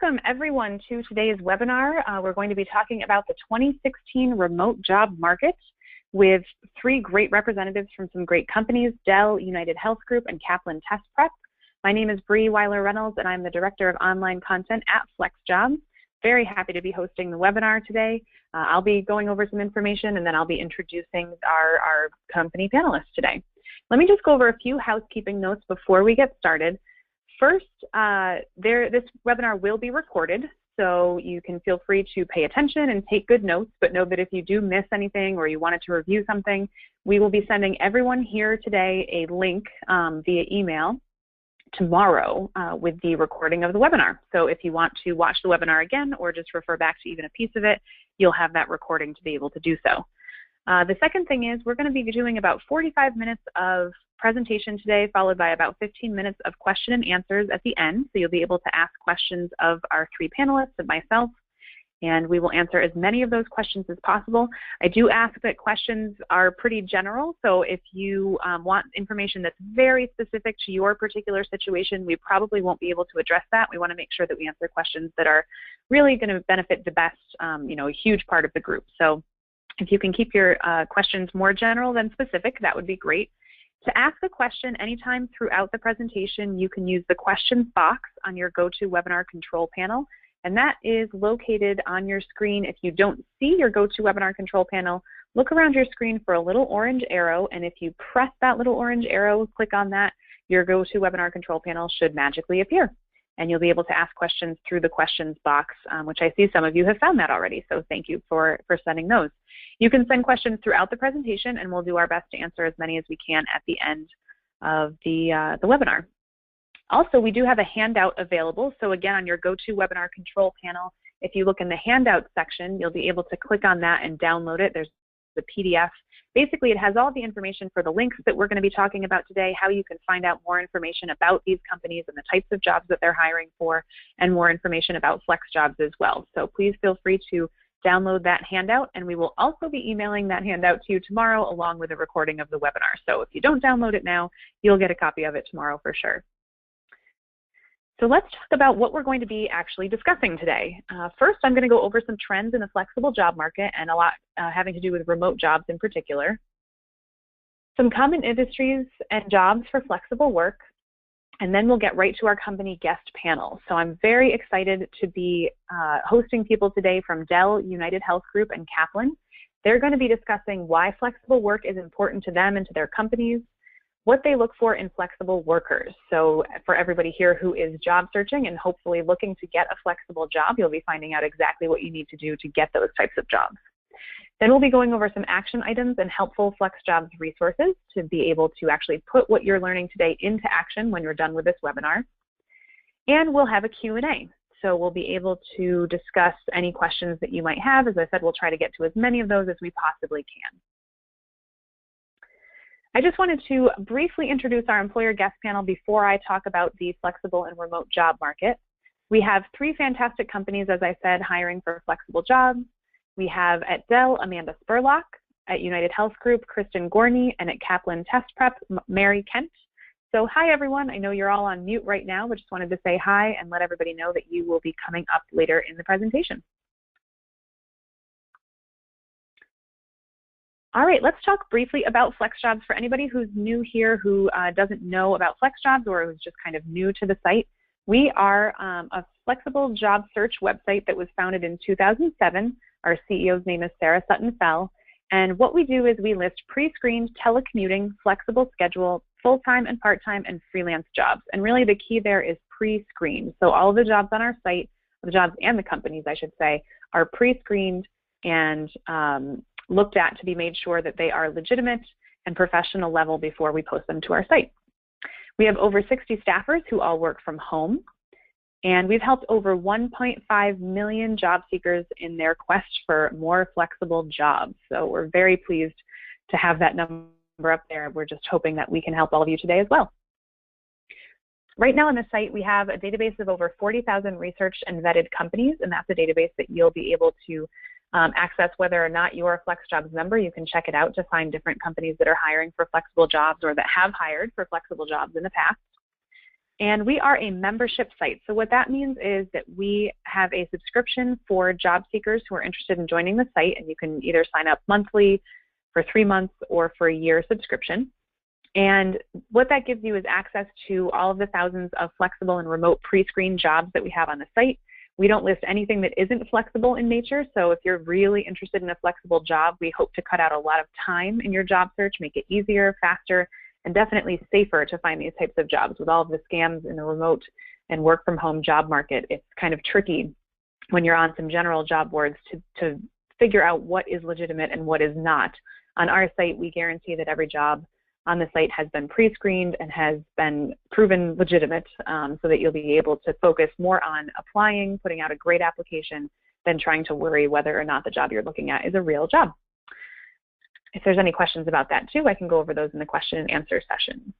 Welcome everyone to today's webinar. We're going to be talking about the 2016 remote job market with three great representatives from some great companies, Dell, UnitedHealth Group, and Kaplan Test Prep. My name is Bree Weiler-Reynolds, and I'm the Director of Online Content at FlexJobs. Very happy to be hosting the webinar today. I'll be going over some information, and then I'll be introducing our company panelists today. Let me just go over a few housekeeping notes before we get started. First, this webinar will be recorded, so you can feel free to pay attention and take good notes, but know that if you do miss anything or you wanted to review something, we will be sending everyone here today a link via email tomorrow with the recording of the webinar. So if you want to watch the webinar again or just refer back to even a piece of it, you'll have that recording to be able to do so. The second thing is we're going to be doing about 45 minutes of presentation today, followed by about 15 minutes of question and answers at the end. So you'll be able to ask questions of our three panelists and myself, and we will answer as many of those questions as possible. I do ask that questions are pretty general, so if you want information that's very specific to your particular situation, we probably won't be able to address that. We want to make sure that we answer questions that are really going to benefit the best, a huge part of the group. So if you can keep your questions more general than specific, that would be great. To ask a question anytime throughout the presentation, you can use the questions box on your GoToWebinar control panel, and that is located on your screen. If you don't see your GoToWebinar control panel, look around your screen for a little orange arrow, and if you press that little orange arrow, click on that, your GoToWebinar control panel should magically appear. And you'll be able to ask questions through the questions box, which I see some of you have found that already, so thank you for sending those. You can send questions throughout the presentation, and we'll do our best to answer as many as we can at the end of the webinar. Also, we do have a handout available, so again, on your GoToWebinar control panel, if you look in the handout section, you'll be able to click on that and download it. There's the PDF. Basically, it has all the information for the links that we're going to be talking about today, how you can find out more information about these companies and the types of jobs that they're hiring for, and more information about FlexJobs as well. So please feel free to download that handout, and we will also be emailing that handout to you tomorrow along with a recording of the webinar. So if you don't download it now, you'll get a copy of it tomorrow for sure. So let's talk about what we're going to be actually discussing today. First, I'm going to go over some trends in the flexible job market and a lot having to do with remote jobs in particular. Some common industries and jobs for flexible work, and then we'll get right to our company guest panel. So I'm very excited to be hosting people today from Dell, UnitedHealth Group, and Kaplan. They're going to be discussing why flexible work is important to them and to their companies, what they look for in flexible workers. So for everybody here who is job searching and hopefully looking to get a flexible job, you'll be finding out exactly what you need to do to get those types of jobs. Then we'll be going over some action items and helpful FlexJobs resources to be able to actually put what you're learning today into action when you're done with this webinar. And we'll have a Q&A. So we'll be able to discuss any questions that you might have. As I said, we'll try to get to as many of those as we possibly can. I just wanted to briefly introduce our employer guest panel before I talk about the flexible and remote job market. We have three fantastic companies, as I said, hiring for flexible jobs. We have at Dell, Amanda Spurlock, at UnitedHealth Group, Kristen Gorney, and at Kaplan Test Prep, Mary Kent. So hi everyone, I know you're all on mute right now, but just wanted to say hi and let everybody know that you will be coming up later in the presentation. All right, let's talk briefly about FlexJobs. For anybody who's new here who doesn't know about FlexJobs or who's just kind of new to the site, we are a flexible job search website that was founded in 2007. Our CEO's name is Sarah Sutton-Fell. And what we do is we list pre-screened telecommuting, flexible schedule, full-time and part-time, and freelance jobs. And really the key there is pre-screened. So all of the jobs on our site, the jobs and the companies, I should say, are pre-screened and looked at to be made sure that they are legitimate and professional level before we post them to our site. We have over 60 staffers who all work from home, and we've helped over 1.5 million job seekers in their quest for more flexible jobs. So we're very pleased to have that number up there. We're just hoping that we can help all of you today as well. Right now on the site, we have a database of over 40,000 researched and vetted companies, and that's a database that you'll be able to access whether or not you're a FlexJobs member. You can check it out to find different companies that are hiring for flexible jobs or that have hired for flexible jobs in the past. And we are a membership site. So what that means is that we have a subscription for job seekers who are interested in joining the site, and you can either sign up monthly for 3 months or for a year subscription. And what that gives you is access to all of the thousands of flexible and remote pre-screened jobs that we have on the site. We don't list anything that isn't flexible in nature, so if you're really interested in a flexible job, we hope to cut out a lot of time in your job search, make it easier, faster, and definitely safer to find these types of jobs. With all of the scams in the remote and work from home job market, it's kind of tricky when you're on some general job boards to figure out what is legitimate and what is not. On our site, we guarantee that every job on the site has been pre-screened and has been proven legitimate, so that you'll be able to focus more on applying, putting out a great application, than trying to worry whether or not the job you're looking at is a real job. If there's any questions about that too, I can go over those in the question and answer session.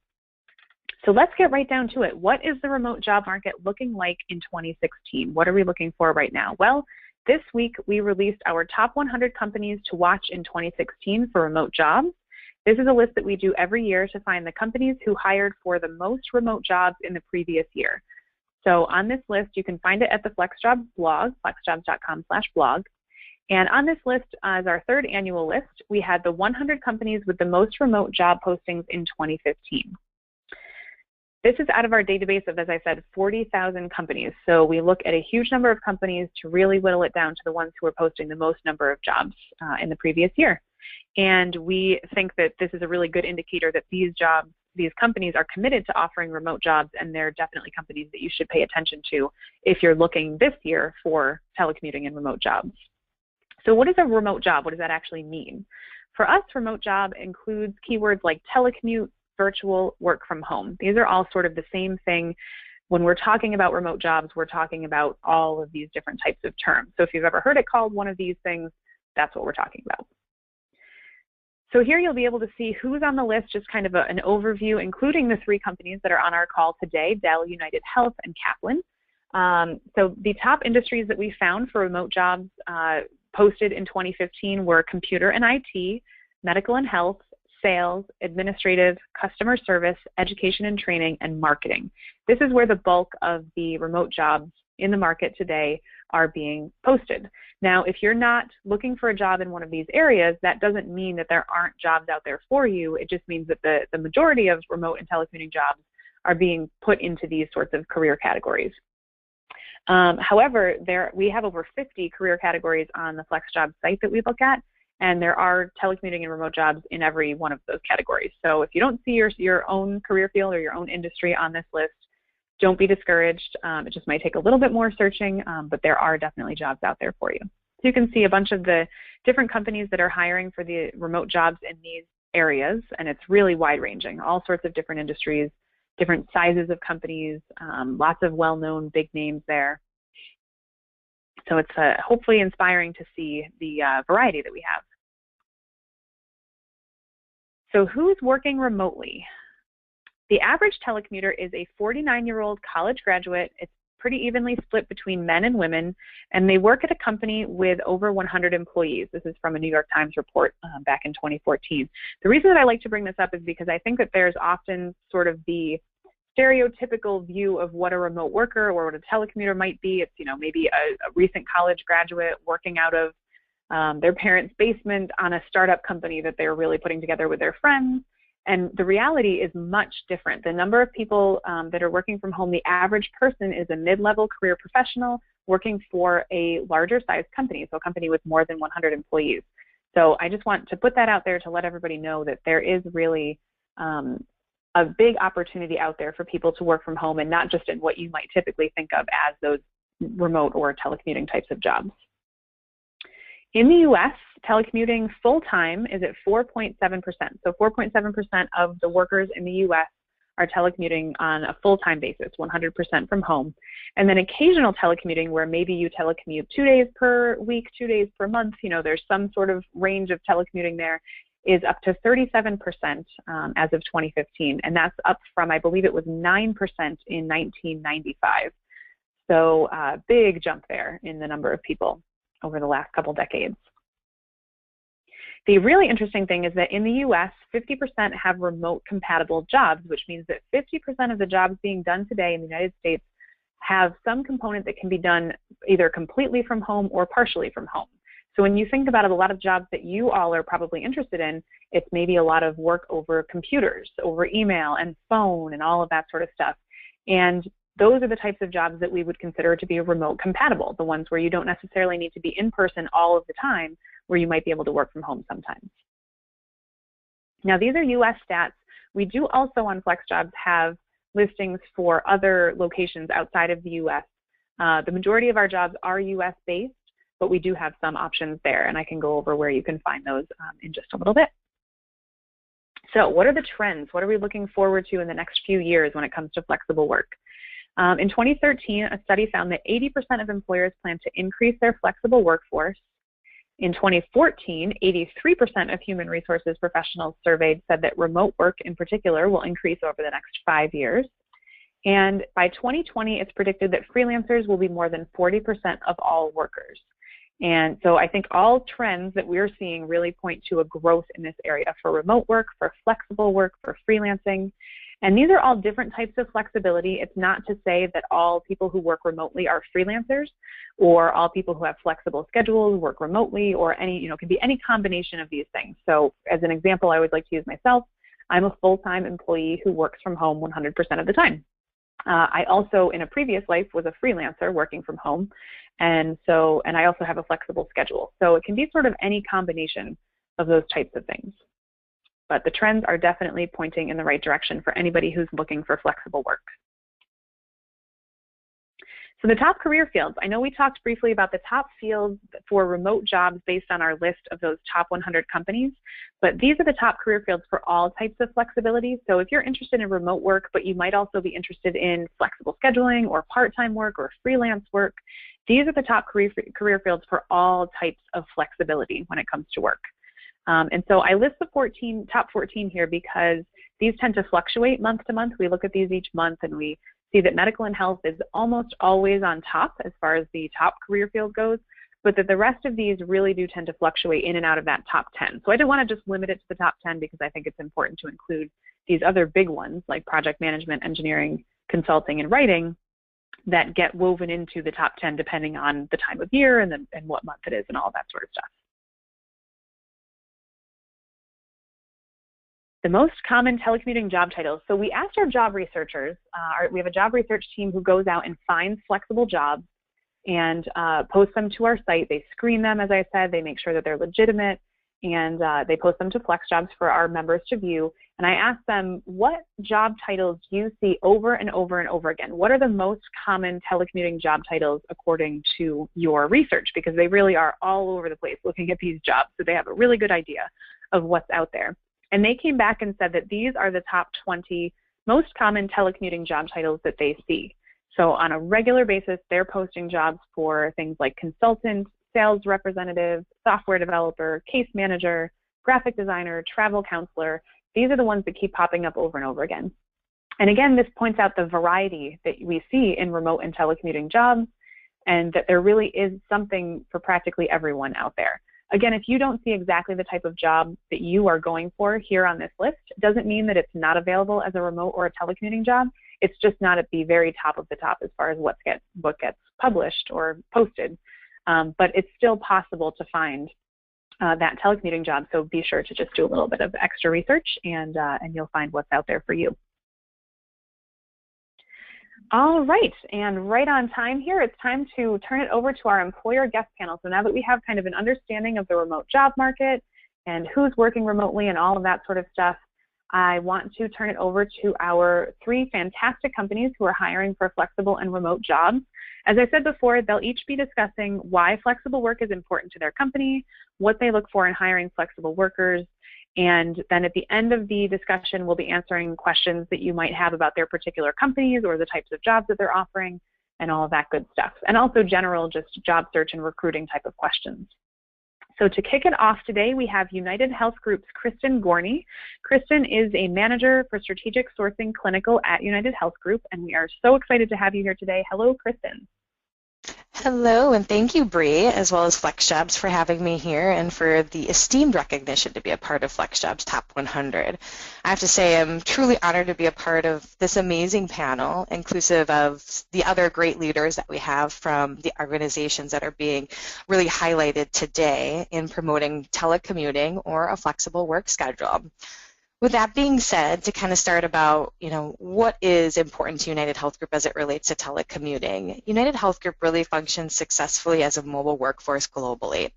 So let's get right down to it. What is the remote job market looking like in 2016? What are we looking for right now? Well, this week we released our top 100 companies to watch in 2016 for remote jobs. This is a list that we do every year to find the companies who hired for the most remote jobs in the previous year. So on this list, you can find it at the FlexJobs blog, flexjobs.com/blog. And on this list, as our third annual list, we had the 100 companies with the most remote job postings in 2015. This is out of our database of, as I said, 40,000 companies. So we look at a huge number of companies to really whittle it down to the ones who are posting the most number of jobs in the previous year. And we think that this is a really good indicator that these companies are committed to offering remote jobs, and they're definitely companies that you should pay attention to if you're looking this year for telecommuting and remote jobs. So what is a remote job? What does that actually mean? For us, remote job includes keywords like telecommute, virtual, work from home. These are all sort of the same thing. When we're talking about remote jobs, we're talking about all of these different types of terms. So if you've ever heard it called one of these things, that's what we're talking about. So here you'll be able to see who's on the list, just kind of an overview, including the 3 companies that are on our call today, Dell, UnitedHealth, and Kaplan. So the top industries that we found for remote jobs posted in 2015 were computer and IT, medical and health, sales, administrative, customer service, education and training, and marketing. This is where the bulk of the remote jobs in the market today are being posted. Now, if you're not looking for a job in one of these areas, that doesn't mean that there aren't jobs out there for you. It just means that the majority of remote and telecommuting jobs are being put into these sorts of career categories. However, we have over 50 career categories on the FlexJobs site that we look at, and there are telecommuting and remote jobs in every one of those categories. So if you don't see your own career field or your own industry on this list, don't be discouraged. It just might take a little bit more searching, but there are definitely jobs out there for you. So you can see a bunch of the different companies that are hiring for the remote jobs in these areas, and it's really wide-ranging, all sorts of different industries, different sizes of companies, lots of well-known big names there. So it's hopefully inspiring to see the variety that we have. So who's working remotely? The average telecommuter is a 49-year-old college graduate. It's pretty evenly split between men and women, and they work at a company with over 100 employees. This is from a New York Times report back in 2014. The reason that I like to bring this up is because I think that there's often sort of the stereotypical view of what a remote worker or what a telecommuter might be. It's, maybe a recent college graduate working out of their parents' basement on a startup company that they're really putting together with their friends. And the reality is much different. The number of people that are working from home, the average person is a mid-level career professional working for a larger sized company, so a company with more than 100 employees. So I just want to put that out there to let everybody know that there is really a big opportunity out there for people to work from home, and not just in what you might typically think of as those remote or telecommuting types of jobs. In the U.S., telecommuting full-time is at 4.7%. So 4.7% of the workers in the U.S. are telecommuting on a full-time basis, 100% from home. And then occasional telecommuting, where maybe you telecommute 2 days per week, 2 days per month, there's some sort of range of telecommuting there, is up to 37% as of 2015. And that's up from, I believe it was 9% in 1995. So big jump there in the number of people over the last couple decades. The really interesting thing is that in the US, 50% have remote compatible jobs, which means that 50% of the jobs being done today in the United States have some component that can be done either completely from home or partially from home. So when you think about it, a lot of jobs that you all are probably interested in, it's maybe a lot of work over computers, over email and phone and all of that sort of stuff. And those are the types of jobs that we would consider to be remote compatible, the ones where you don't necessarily need to be in person all of the time, where you might be able to work from home sometimes. Now, these are US stats. We do also on FlexJobs have listings for other locations outside of the US. The majority of our jobs are US based, but we do have some options there, and I can go over where you can find those in just a little bit. So what are the trends? What are we looking forward to in the next few years when it comes to flexible work? In 2013, a study found that 80% of employers plan to increase their flexible workforce. In 2014, 83% of human resources professionals surveyed said that remote work in particular will increase over the next 5 years. And by 2020, it's predicted that freelancers will be more than 40% of all workers. And so I think all trends that we're seeing really point to a growth in this area for remote work, for flexible work, for freelancing. And these are all different types of flexibility. It's not to say that all people who work remotely are freelancers, or all people who have flexible schedules work remotely, or any, it could be any combination of these things. So as an example, I would like to use myself. I'm a full-time employee who works from home 100% of the time. I also, in a previous life, was a freelancer working from home, and I also have a flexible schedule. So it can be sort of any combination of those types of things. But the trends are definitely pointing in the right direction for anybody who's looking for flexible work. So the top career fields. I know we talked briefly about the top fields for remote jobs based on our list of those top 100 companies, but these are the top career fields for all types of flexibility. So if you're interested in remote work, but you might also be interested in flexible scheduling or part-time work or freelance work, these are the top career fields for all types of flexibility when it comes to work. And so I list the top 14 here because these tend to fluctuate month to month. We look at these each month and we see that medical and health is almost always on top as far as the top career field goes, but that the rest of these really do tend to fluctuate in and out of that top 10. So I don't want to just limit it to the top 10 because I think it's important to include these other big ones like project management, engineering, consulting, and writing that get woven into the top 10 depending on the time of year and what month it is and all that sort of stuff. The most common telecommuting job titles. So we asked our job researchers, we have a job research team who goes out and finds flexible jobs and posts them to our site. They screen them, as I said, they make sure that they're legitimate, and they post them to FlexJobs for our members to view. And I asked them, what job titles do you see over and over and over again? What are the most common telecommuting job titles according to your research? Because they really are all over the place looking at these jobs, so they have a really good idea of what's out there. And they came back and said that these are the top 20 most common telecommuting job titles that they see. So on a regular basis, they're posting jobs for things like consultant, sales representative, software developer, case manager, graphic designer, travel counselor. These are the ones that keep popping up over and over again. And again, this points out the variety that we see in remote and telecommuting jobs, and that there really is something for practically everyone out there. Again, if you don't see exactly the type of job that you are going for here on this list, it doesn't mean that it's not available as a remote or a telecommuting job. It's just not at the very top of the top as far as what gets published or posted. But it's still possible to find that telecommuting job, so be sure to just do a little bit of extra research and you'll find what's out there for you. All right, and right on time here, it's time to turn it over to our employer guest panel. So now that we have kind of an understanding of the remote job market and who's working remotely and all of that sort of stuff, I want to turn it over to our 3 fantastic companies who are hiring for flexible and remote jobs. As I said before, they'll each be discussing why flexible work is important to their company, what they look for in hiring flexible workers, and then at the end of the discussion, we'll be answering questions that you might have about their particular companies or the types of jobs that they're offering and all of that good stuff. And also general just job search and recruiting type of questions. So to kick it off today, we have UnitedHealth Group's Kristen Gorney. Kristen is a manager for strategic sourcing clinical at UnitedHealth Group, and we are so excited to have you here today. Hello, Kristen. Hello, and thank you, Bree, as well as FlexJobs for having me here and for the esteemed recognition to be a part of FlexJobs Top 100. I have to say I'm truly honored to be a part of this amazing panel, inclusive of the other great leaders that we have from the organizations that are being really highlighted today in promoting telecommuting or a flexible work schedule. With that being said, to kind of start about, what is important to UnitedHealth Group as it relates to telecommuting, UnitedHealth Group really functions successfully as a mobile workforce globally.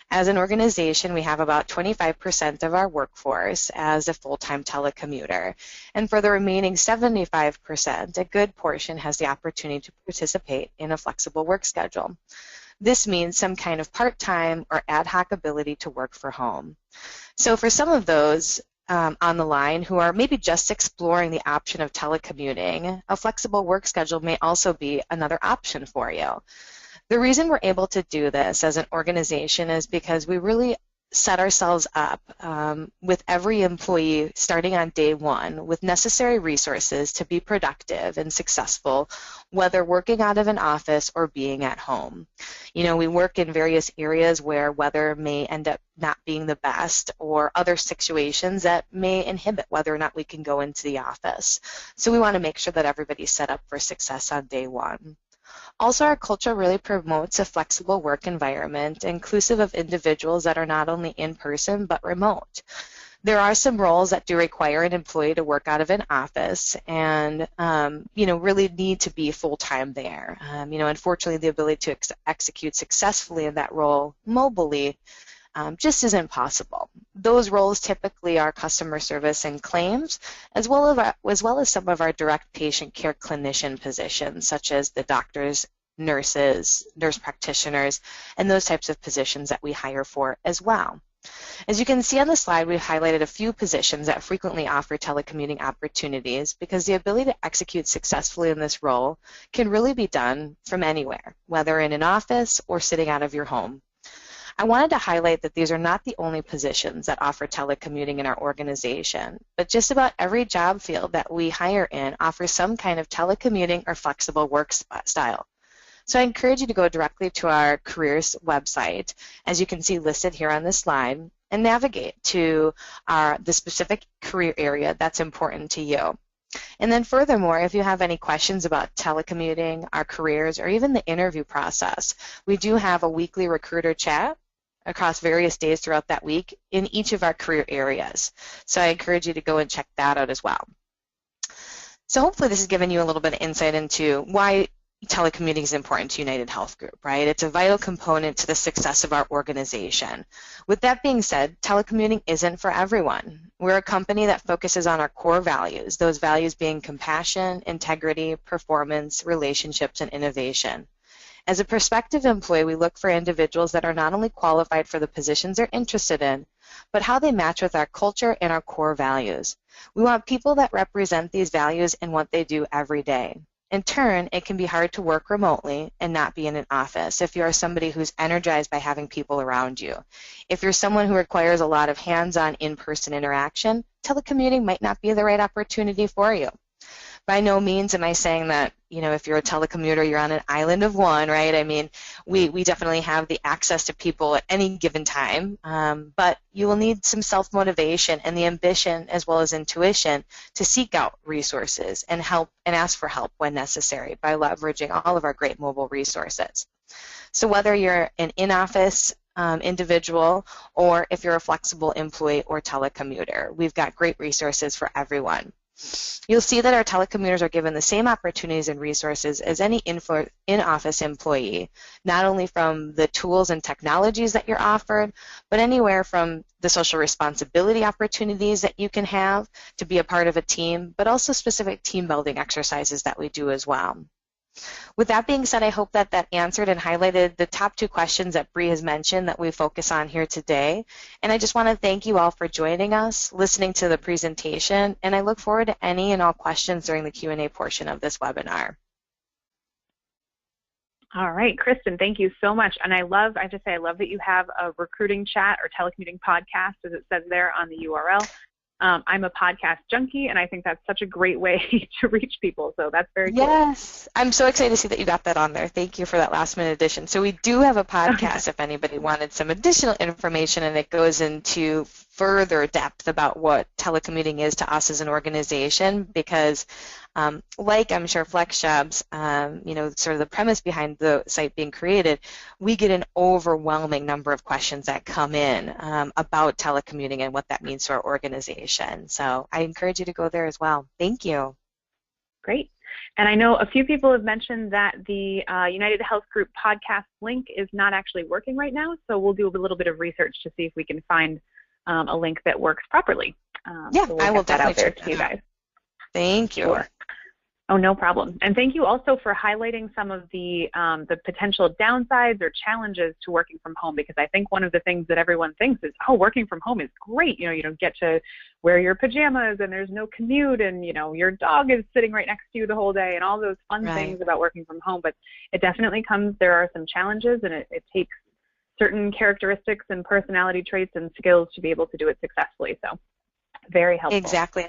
As an organization, we have about 25% of our workforce as a full-time telecommuter. And for the remaining 75%, a good portion has the opportunity to participate in a flexible work schedule. This means some kind of part-time or ad hoc ability to work from home. So for some of those, on the line who are maybe just exploring the option of telecommuting, a flexible work schedule may also be another option for you. The reason we're able to do this as an organization is because we really set ourselves up with every employee starting on day one with necessary resources to be productive and successful, whether working out of an office or being at home. We work in various areas where weather may end up not being the best, or other situations that may inhibit whether or not we can go into the office. So we want to make sure that everybody's set up for success on day one. Also, our culture really promotes a flexible work environment, inclusive of individuals that are not only in person but remote. There are some roles that do require an employee to work out of an office and, really need to be full-time there. Unfortunately, the ability to execute successfully in that role mobily just isn't possible. Those roles typically are customer service and claims, as well as some of our direct patient care clinician positions, such as the doctors, nurses, nurse practitioners, and those types of positions that we hire for as well. As you can see on the slide, we've highlighted a few positions that frequently offer telecommuting opportunities because the ability to execute successfully in this role can really be done from anywhere, whether in an office or sitting out of your home. I wanted to highlight that these are not the only positions that offer telecommuting in our organization, but just about every job field that we hire in offers some kind of telecommuting or flexible work style. So I encourage you to go directly to our careers website, as you can see listed here on this slide, and navigate to the specific career area that's important to you. And then furthermore, if you have any questions about telecommuting, our careers, or even the interview process, we do have a weekly recruiter chat across various days throughout that week in each of our career areas. So I encourage you to go and check that out as well. So hopefully this has given you a little bit of insight into why telecommuting is important to UnitedHealth Group, right? It's a vital component to the success of our organization. With that being said, telecommuting isn't for everyone. We're a company that focuses on our core values, those values being compassion, integrity, performance, relationships, and innovation. As a prospective employee, we look for individuals that are not only qualified for the positions they're interested in, but how they match with our culture and our core values. We want people that represent these values in what they do every day. In turn, it can be hard to work remotely and not be in an office if you are somebody who's energized by having people around you. If you're someone who requires a lot of hands-on in-person interaction, telecommuting might not be the right opportunity for you. By no means am I saying that, if you're a telecommuter, you're on an island of one, right? I mean, we definitely have the access to people at any given time, but you will need some self-motivation and the ambition as well as intuition to seek out resources and help and ask for help when necessary by leveraging all of our great mobile resources. So whether you're an in-office individual or if you're a flexible employee or telecommuter, we've got great resources for everyone. You'll see that our telecommuters are given the same opportunities and resources as any in-office employee, not only from the tools and technologies that you're offered, but anywhere from the social responsibility opportunities that you can have to be a part of a team, but also specific team building exercises that we do as well. With that being said, I hope that answered and highlighted the top two questions that Bree has mentioned that we focus on here today. And I just want to thank you all for joining us, listening to the presentation, and I look forward to any and all questions during the Q&A portion of this webinar. All right, Kristen, thank you so much. And I love that you have a recruiting chat or telecommuting podcast, as it says there on the URL. I'm a podcast junkie, and I think that's such a great way to reach people. So that's very cool. Yes, I'm so excited to see that you got that on there. Thank you for that last minute addition. So we do have a podcast if anybody wanted some additional information, and it goes into further depth about what telecommuting is to us as an organization, because like I'm sure FlexJobs, sort of the premise behind the site being created, we get an overwhelming number of questions that come in about telecommuting and what that means to our organization. So I encourage you to go there as well. Thank you. Great. And I know a few people have mentioned that the UnitedHealth Group podcast link is not actually working right now, so we'll do a little bit of research to see if we can find a link that works properly. Yeah, so we'll I will get that out definitely there check to you guys. Thank you. Sure. Oh, no problem. And thank you also for highlighting some of the potential downsides or challenges to working from home, because I think one of the things that everyone thinks is, oh, working from home is great. You don't get to wear your pajamas and there's no commute and, your dog is sitting right next to you the whole day and all those fun things about working from home. But it definitely there are some challenges, and it takes certain characteristics and personality traits and skills to be able to do it successfully. So very helpful. Exactly.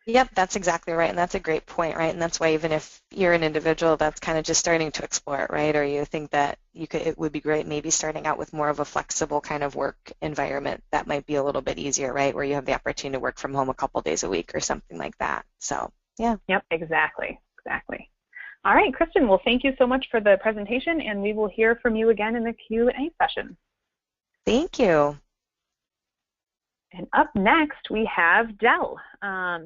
Yep, that's exactly right, and that's a great point, right? And that's why even if you're an individual that's kind of just starting to explore it, right, or you think that it would be great maybe starting out with more of a flexible kind of work environment, that might be a little bit easier, right, where you have the opportunity to work from home a couple days a week or something like that. So, yeah. Yep, exactly. All right, Kristen, well, thank you so much for the presentation, and we will hear from you again in the Q&A session. Thank you. And up next, we have Dell.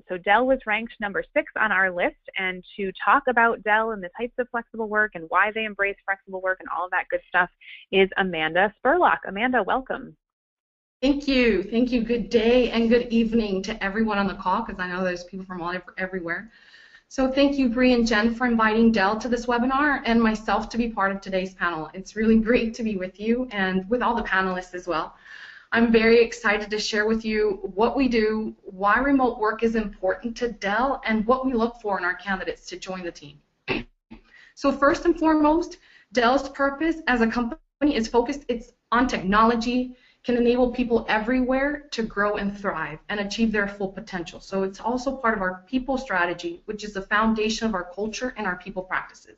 So Dell was ranked number 6 on our list, and to talk about Dell and the types of flexible work and why they embrace flexible work and all of that good stuff is Amanda Spurlock. Amanda, welcome. Thank you. Thank you. Good day and good evening to everyone on the call, because I know there's people from everywhere. So thank you, Bree and Jen, for inviting Dell to this webinar and myself to be part of today's panel. It's really great to be with you and with all the panelists as well. I'm very excited to share with you what we do, why remote work is important to Dell, and what we look for in our candidates to join the team. So first and foremost, Dell's purpose as a company is focused on technology, can enable people everywhere to grow and thrive and achieve their full potential. So it's also part of our people strategy, which is the foundation of our culture and our people practices.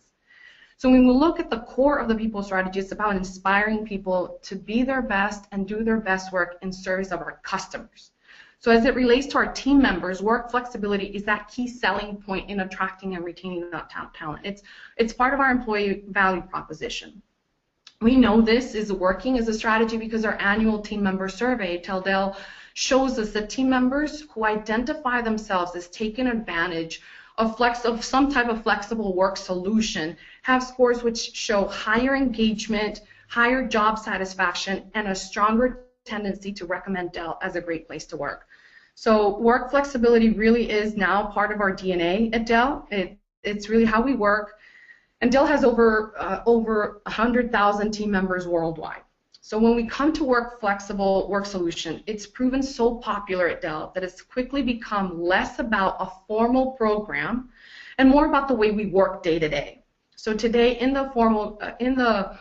So when we look at the core of the people strategy, it's about inspiring people to be their best and do their best work in service of our customers. So as it relates to our team members, work flexibility is that key selling point in attracting and retaining that talent. It's part of our employee value proposition. We know this is working as a strategy because our annual team member survey, Tell Dell, shows us that team members who identify themselves as taking advantage of some type of flexible work solution have scores which show higher engagement, higher job satisfaction, and a stronger tendency to recommend Dell as a great place to work. So work flexibility really is now part of our DNA at Dell. It's really how we work. And Dell has over 100,000 team members worldwide. So when we come to flexible work solution, it's proven so popular at Dell that it's quickly become less about a formal program and more about the way we work day to day. So today in Dell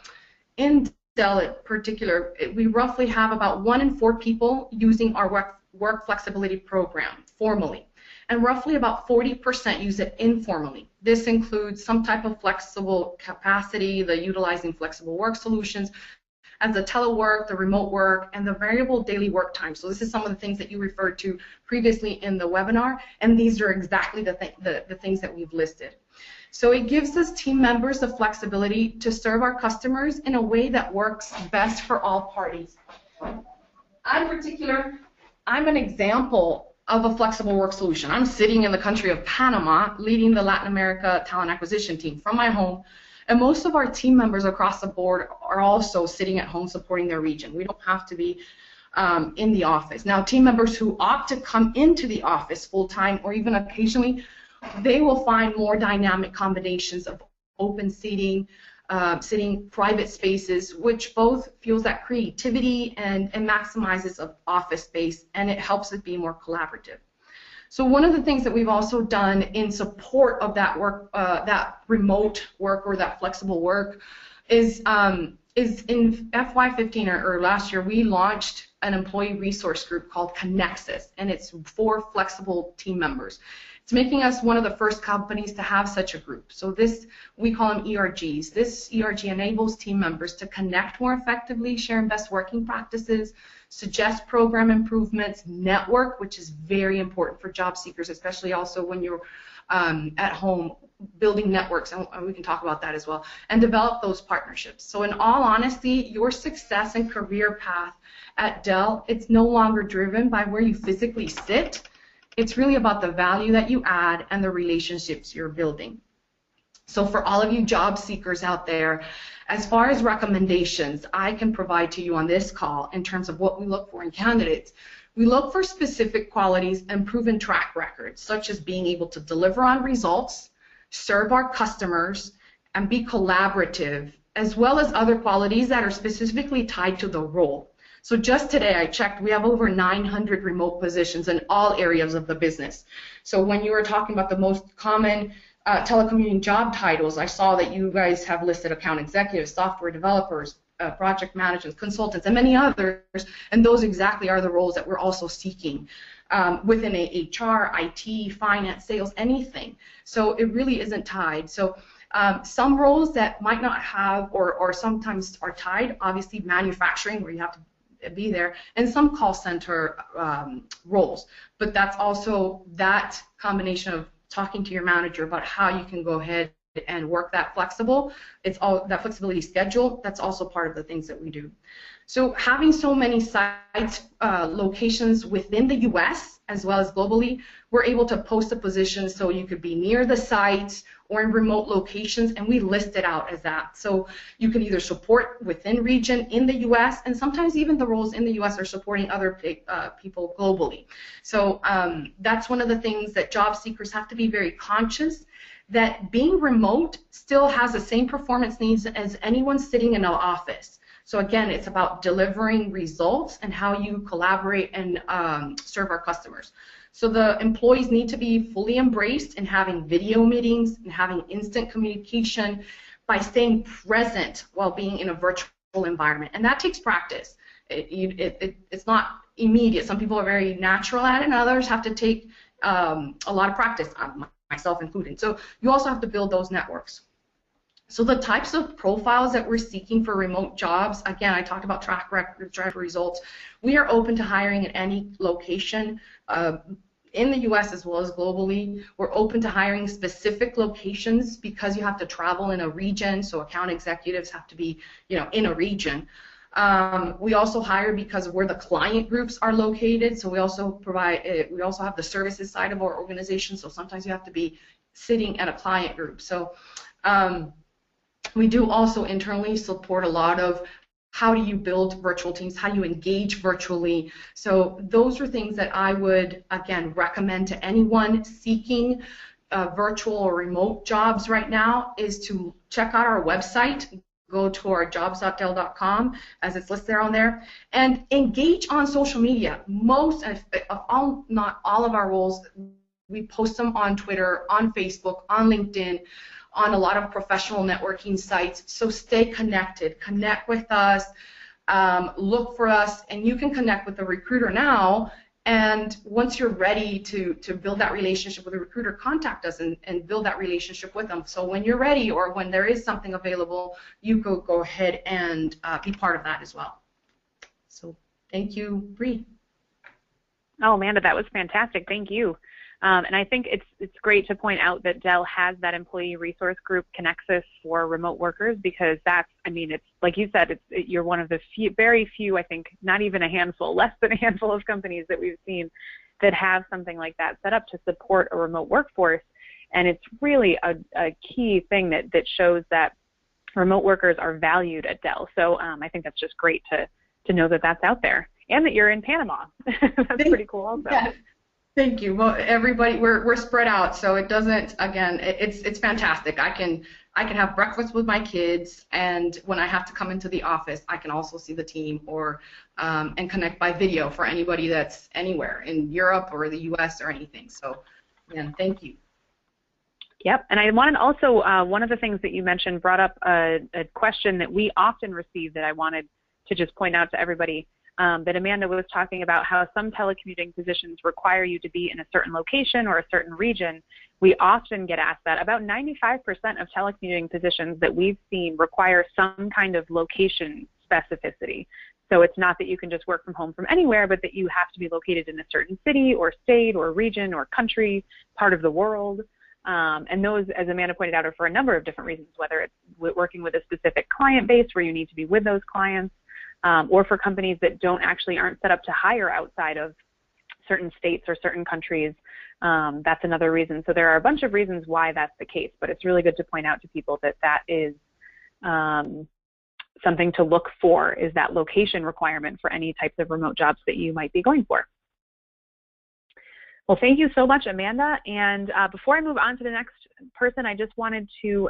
in particular, we roughly have about 1 in 4 people using our work flexibility program formally, and roughly about 40% use it informally. This includes some type of flexible capacity, the utilizing flexible work solutions, as the telework, the remote work, and the variable daily work time. So this is some of the things that you referred to previously in the webinar, and these are exactly the things that we've listed. So it gives us team members the flexibility to serve our customers in a way that works best for all parties. I'm an example of a flexible work solution. I'm sitting in the country of Panama, leading the Latin America talent acquisition team from my home. And most of our team members across the board are also sitting at home supporting their region. We don't have to be in the office. Now, team members who opt to come into the office full-time or even occasionally, they will find more dynamic combinations of open seating, private spaces, which both fuels that creativity and maximizes of office space, and it helps it be more collaborative. So one of the things that we've also done in support of that work, that remote work or that flexible work, is in FY15 or last year, we launched an employee resource group called Connexus, and it's for flexible team members. It's making us one of the first companies to have such a group. So this, we call them ERGs. This ERG enables team members to connect more effectively, share best working practices, suggest program improvements, network, which is very important for job seekers, especially also when you're at home building networks, and we can talk about that as well, and develop those partnerships. So in all honesty, your success and career path at Dell, it's no longer driven by where you physically sit. It's really about the value that you add and the relationships you're building. So for all of you job seekers out there, as far as recommendations I can provide to you on this call in terms of what we look for in candidates, we look for specific qualities and proven track records, such as being able to deliver on results, serve our customers, and be collaborative, as well as other qualities that are specifically tied to the role. So just today I checked, we have over 900 remote positions in all areas of the business. So when you were talking about the most common telecommuting job titles, I saw that you guys have listed account executives, software developers, project managers, consultants, and many others, and those exactly are the roles that we're also seeking within HR, IT, finance, sales, anything. So it really isn't tied. So some roles that might not have or sometimes are tied, obviously manufacturing, where you have to be there, and some call center roles. But that's also that combination of talking to your manager about how you can go ahead and work that flexible. It's all that flexibility schedule. That's also part of the things that we do. So having so many sites, locations within the U.S. as well as globally, we're able to post a position so you could be near the sites or in remote locations, and we list it out as that. So you can either support within region in the U.S., and sometimes even the roles in the U.S. are supporting other people globally. So that's one of the things that job seekers have to be very conscious, that being remote still has the same performance needs as anyone sitting in an office. So again, it's about delivering results and how you collaborate and serve our customers. So the employees need to be fully embraced in having video meetings and having instant communication by staying present while being in a virtual environment. And that takes practice. It's not immediate. Some people are very natural at it, and others have to take a lot of practice, myself included. So you also have to build those networks. So the types of profiles that we're seeking for remote jobs, again, I talked about track record, drive results. We are open to hiring at any location in the U.S. as well as globally. We're open to hiring specific locations because you have to travel in a region, so account executives have to be, in a region. We also hire because of where the client groups are located, so we also provide, we also have the services side of our organization, so sometimes you have to be sitting at a client group. So we do also internally support a lot of how do you build virtual teams, how you engage virtually. So those are things that I would, again, recommend to anyone seeking virtual or remote jobs right now, is to check out our website. Go to our jobs.dell.com, as it's listed on there, and engage on social media. Most, not all of our roles, we post them on Twitter, on Facebook, on LinkedIn, on a lot of professional networking sites. So stay connected, connect with us, look for us, and you can connect with the recruiter now. And once you're ready to build that relationship with a recruiter, contact us and build that relationship with them. So when you're ready or when there is something available, you go ahead and be part of that as well. So thank you, Bree. Oh, Amanda, that was fantastic. Thank you. And I think it's great to point out that Dell has that employee resource group, Connexus, for remote workers, because that's, it's like you said, you're one of the very few, I think, not even a handful, less than a handful of companies that we've seen that have something like that set up to support a remote workforce. And it's really a key thing that shows that remote workers are valued at Dell. So I think that's just great to know that that's out there, and that you're in Panama. That's pretty cool also. Yeah. Thank you. Well, everybody, we're spread out, so it doesn't. Again, it's fantastic. I can have breakfast with my kids, and when I have to come into the office, I can also see the team or and connect by video for anybody that's anywhere in Europe or the U.S. or anything. So, again, thank you. Yep, and I wanted also, one of the things that you mentioned brought up a question that we often receive that I wanted to just point out to everybody, that Amanda was talking about how some telecommuting positions require you to be in a certain location or a certain region. We often get asked that. About 95% of telecommuting positions that we've seen require some kind of location specificity. So it's not that you can just work from home from anywhere, but that you have to be located in a certain city or state or region or country, part of the world. And those, as Amanda pointed out, are for a number of different reasons, whether it's working with a specific client base where you need to be with those clients, or for companies that aren't set up to hire outside of certain states or certain countries. That's another reason. So there are a bunch of reasons why that's the case, but it's really good to point out to people that that is something to look for, is that location requirement for any types of remote jobs that you might be going for. Well, thank you so much, Amanda. And before I move on to the next person, I just wanted to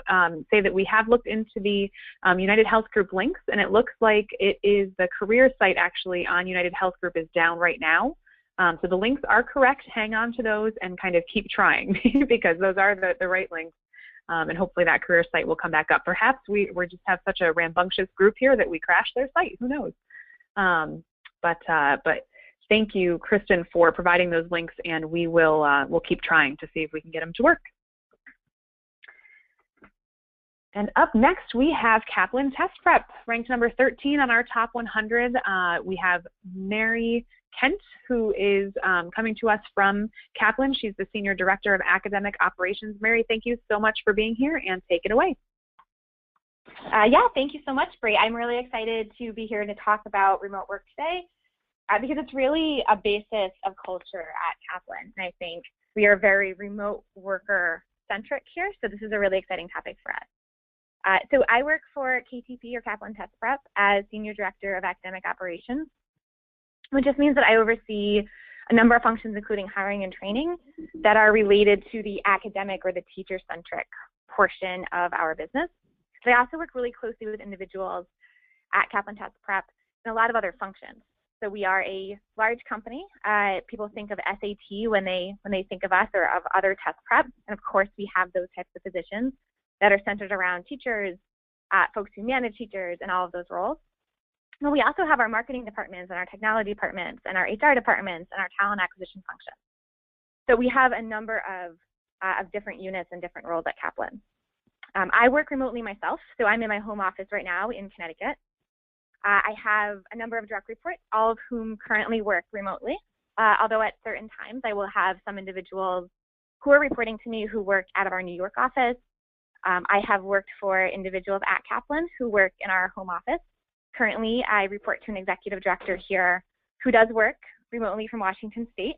say that we have looked into the UnitedHealth Group links, and it looks like it is the career site actually on UnitedHealth Group is down right now. So the links are correct. Hang on to those and kind of keep trying because those are the right links. And hopefully that career site will come back up. Perhaps we just have such a rambunctious group here that we crash their site. Who knows? But thank you, Kristen, for providing those links, and we'll keep trying to see if we can get them to work. And up next, we have Kaplan Test Prep, ranked number 13 on our top 100. We have Mary Kent, who is coming to us from Kaplan. She's the Senior Director of Academic Operations. Mary, thank you so much for being here, and take it away. Yeah, thank you so much, Bree. I'm really excited to be here to talk about remote work today because it's really a basis of culture at Kaplan. And I think we are very remote worker centric here, so this is a really exciting topic for us. So I work for KTP, or Kaplan Test Prep, as Senior Director of Academic Operations, which just means that I oversee a number of functions, including hiring and training, that are related to the academic or the teacher-centric portion of our business. So I also work really closely with individuals at Kaplan Test Prep and a lot of other functions. So we are a large company. People think of SAT when they think of us, or of other test prep. And of course, we have those types of positions that are centered around teachers, folks who manage teachers, and all of those roles. But we also have our marketing departments and our technology departments and our HR departments and our talent acquisition functions. So we have a number of different units and different roles at Kaplan. I work remotely myself, so I'm in my home office right now in Connecticut. I have a number of direct reports, all of whom currently work remotely, although at certain times I will have some individuals who are reporting to me who work out of our New York office. I have worked for individuals at Kaplan who work in our home office. Currently, I report to an executive director here who does work remotely from Washington State.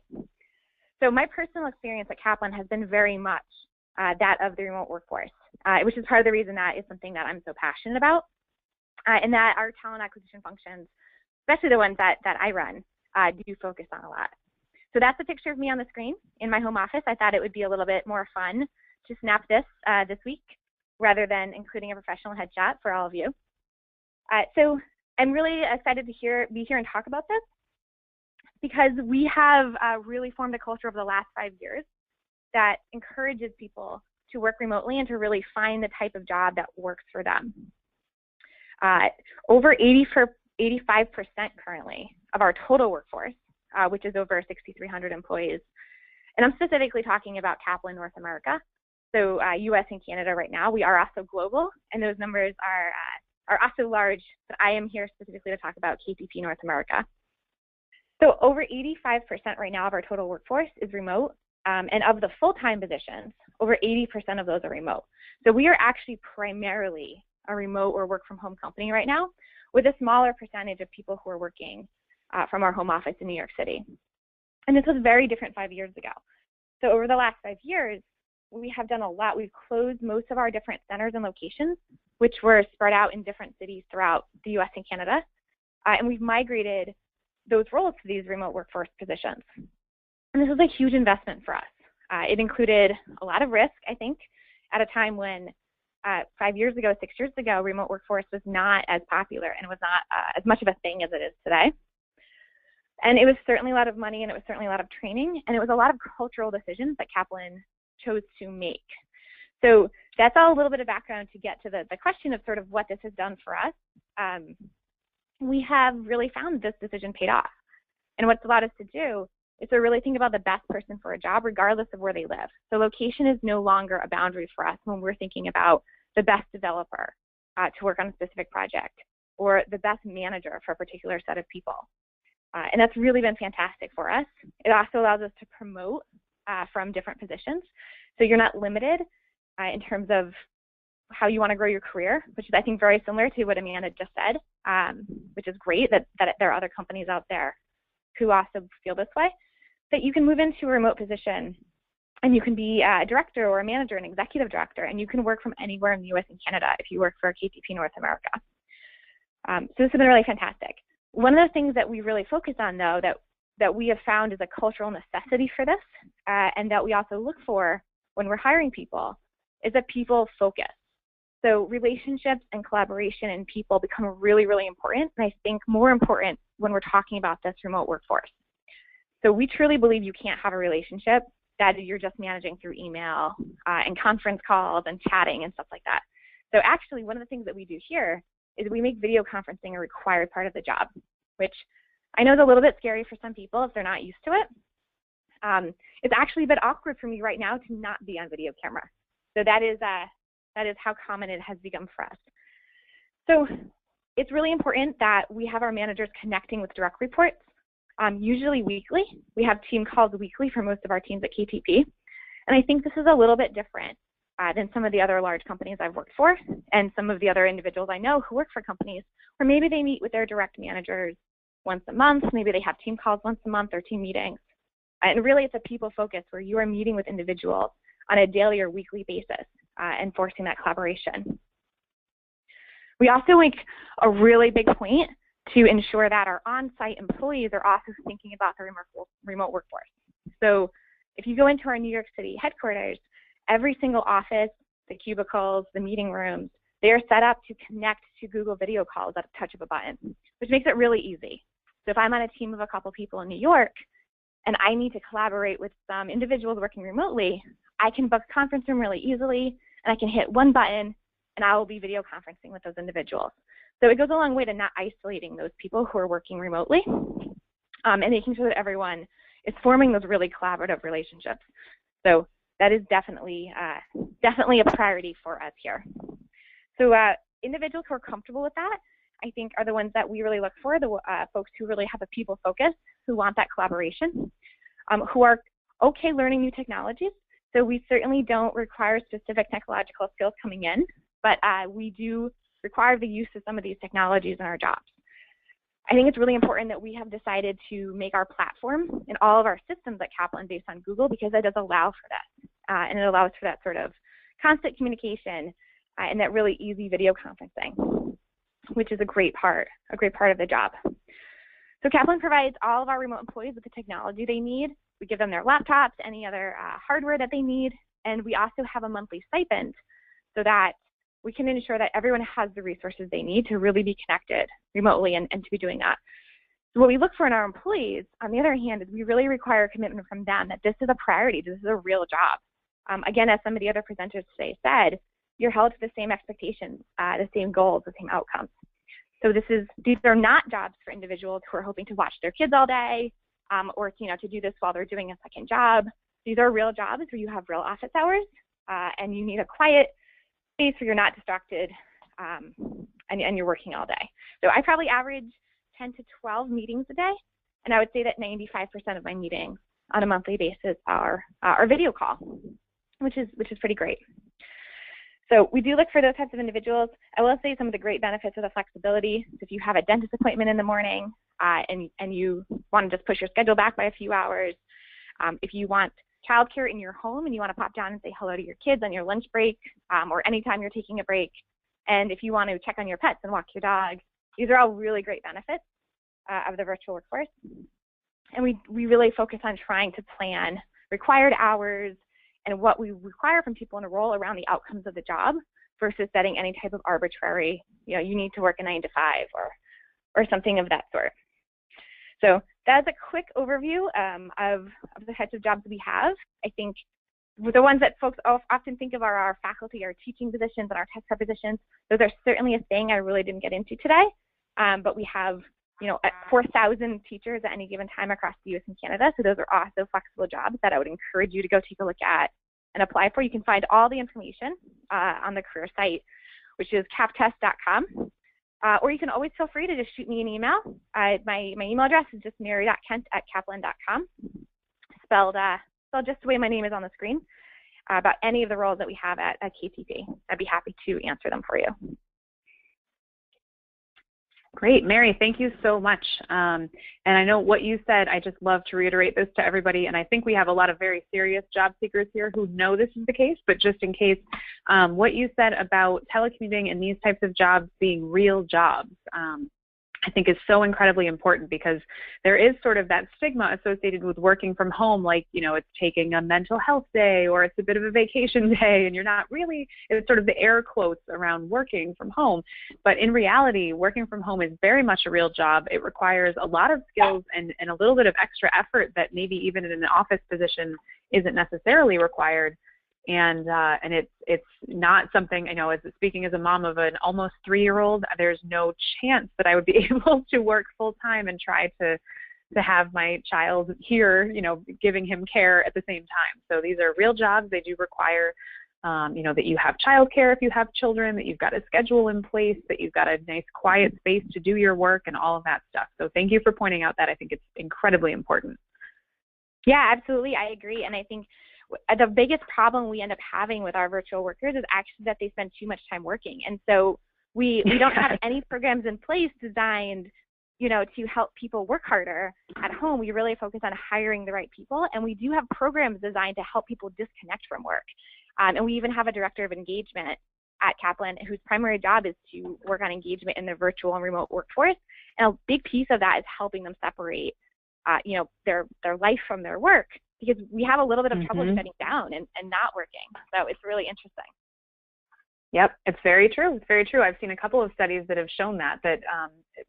So my personal experience at Kaplan has been very much that of the remote workforce, which is part of the reason that is something that I'm so passionate about, and that our talent acquisition functions, especially the ones that I run, do focus on a lot. So that's a picture of me on the screen in my home office. I thought it would be a little bit more fun to snap this this week rather than including a professional headshot for all of you. So I'm really excited to be here and talk about this because we have really formed a culture over the last 5 years that encourages people to work remotely and to really find the type of job that works for them. Over 85% currently of our total workforce, which is over 6,300 employees, and I'm specifically talking about Kaplan North America, so US and Canada right now. We are also global, and those numbers are also large, but I am here specifically to talk about KPP North America. So over 85% right now of our total workforce is remote, and of the full-time positions, over 80% of those are remote. So we are actually primarily a remote or work-from-home company right now, with a smaller percentage of people who are working from our home office in New York City. And this was very different 5 years ago. So over the last 5 years, we have done a lot. We've closed most of our different centers and locations, which were spread out in different cities throughout the US and Canada. And we've migrated those roles to these remote workforce positions. And this was a huge investment for us. It included a lot of risk, I think, at a time when 5 years ago, 6 years ago, remote workforce was not as popular and was not as much of a thing as it is today. And it was certainly a lot of money, and it was certainly a lot of training, and it was a lot of cultural decisions that Kaplan chose to make. So that's all a little bit of background to get to the question of sort of what this has done for us. We have really found this decision paid off. And what's allowed us to do is to really think about the best person for a job regardless of where they live. So location is no longer a boundary for us when we're thinking about the best developer to work on a specific project or the best manager for a particular set of people. And that's really been fantastic for us. It also allows us to promote from different positions. So you're not limited in terms of how you want to grow your career, which is, I think, very similar to what Amanda just said, which is great that there are other companies out there who also feel this way, that you can move into a remote position and you can be a director or a manager, an executive director, and you can work from anywhere in the US and Canada if you work for KTP North America. So this has been really fantastic. One of the things that we really focus on, though, that we have found is a cultural necessity for this, and that we also look for when we're hiring people, is a people focus. So relationships and collaboration and people become really, really important, and I think more important when we're talking about this remote workforce. So we truly believe you can't have a relationship that you're just managing through email and conference calls and chatting and stuff like that. So actually, one of the things that we do here is we make video conferencing a required part of the job, which I know is a little bit scary for some people if they're not used to it. It's actually a bit awkward for me right now to not be on video camera. So that is how common it has become for us. So it's really important that we have our managers connecting with direct reports, usually weekly. We have team calls weekly for most of our teams at KTP. And I think this is a little bit different than some of the other large companies I've worked for and some of the other individuals I know who work for companies where maybe they meet with their direct managers once a month, maybe they have team calls once a month or team meetings. And really it's a people focus where you are meeting with individuals on a daily or weekly basis and forcing that collaboration. We also make a really big point to ensure that our on-site employees are also thinking about the remote workforce. So if you go into our New York City headquarters, every single office, the cubicles, the meeting rooms, they are set up to connect to Google video calls at a touch of a button, which makes it really easy. So if I'm on a team of a couple people in New York and I need to collaborate with some individuals working remotely, I can book a conference room really easily and I can hit one button and I will be video conferencing with those individuals. So it goes a long way to not isolating those people who are working remotely and making sure that everyone is forming those really collaborative relationships. So that is definitely a priority for us here. So individuals who are comfortable with that, I think, are the ones that we really look for, the folks who really have a people focus, who want that collaboration, who are okay learning new technologies. So we certainly don't require specific technological skills coming in, but we do require the use of some of these technologies in our jobs. I think it's really important that we have decided to make our platform and all of our systems at Kaplan based on Google because that does allow for that. And it allows for that sort of constant communication and that really easy video conferencing, which is a great part of the job. So Kaplan provides all of our remote employees with the technology they need. We give them their laptops, any other hardware that they need, and we also have a monthly stipend so that we can ensure that everyone has the resources they need to really be connected remotely and to be doing that. So what we look for in our employees, on the other hand, is we really require a commitment from them that this is a priority, this is a real job. Again, as some of the other presenters today said, you're held to the same expectations, the same goals, the same outcomes. So these are not jobs for individuals who are hoping to watch their kids all day or to do this while they're doing a second job. These are real jobs where you have real office hours and you need a quiet space where you're not distracted and you're working all day. So I probably average 10 to 12 meetings a day, and I would say that 95% of my meetings on a monthly basis are video call, which is pretty great. So we do look for those types of individuals. I will say some of the great benefits of the flexibility. If you have a dentist appointment in the morning and you want to just push your schedule back by a few hours, if you want childcare in your home and you want to pop down and say hello to your kids on your lunch break or anytime you're taking a break, and if you want to check on your pets and walk your dog, these are all really great benefits of the virtual workforce. And we really focus on trying to plan required hours and what we require from people in a role around the outcomes of the job versus setting any type of arbitrary, you need to work a 9 to 5 or something of that sort. So that's a quick overview of the types of jobs we have. I think the ones that folks often think of are our faculty, our teaching positions, and our test prep positions. Those are certainly a thing I really didn't get into today, but we have 4,000 teachers at any given time across the U.S. and Canada, so those are also flexible jobs that I would encourage you to go take a look at and apply for. You can find all the information on the career site, which is captest.com, or you can always feel free to just shoot me an email. My email address is just mary.kent@kaplan.com, spelled just the way my name is on the screen, about any of the roles that we have at KTP. I'd be happy to answer them for you. Great, Mary, thank you so much. And I know what you said, I just love to reiterate this to everybody, and I think we have a lot of very serious job seekers here who know this is the case, but just in case, what you said about telecommuting and these types of jobs being real jobs, I think is so incredibly important, because there is sort of that stigma associated with working from home, like, it's taking a mental health day or it's a bit of a vacation day, and you're not really, it's sort of the air quotes around working from home. But in reality, working from home is very much a real job. It requires a lot of skills and a little bit of extra effort that maybe even in an office position isn't necessarily required. And it's not something, as speaking as a mom of an almost 3-year-old, there's no chance that I would be able to work full time and try to have my child here, giving him care at the same time. So these are real jobs. They do require, that you have childcare if you have children, that you've got a schedule in place, that you've got a nice quiet space to do your work and all of that stuff. So thank you for pointing out that. I think it's incredibly important. Yeah, absolutely. I agree. And I think the biggest problem we end up having with our virtual workers is actually that they spend too much time working. And so we don't have any programs in place designed, to help people work harder at home. We really focus on hiring the right people. And we do have programs designed to help people disconnect from work. And we even have a director of engagement at Kaplan whose primary job is to work on engagement in the virtual and remote workforce. And a big piece of that is helping them separate, their life from their work, because we have a little bit of trouble shutting down and not working. So it's really interesting. Yep, it's very true. It's very true. I've seen a couple of studies that have shown that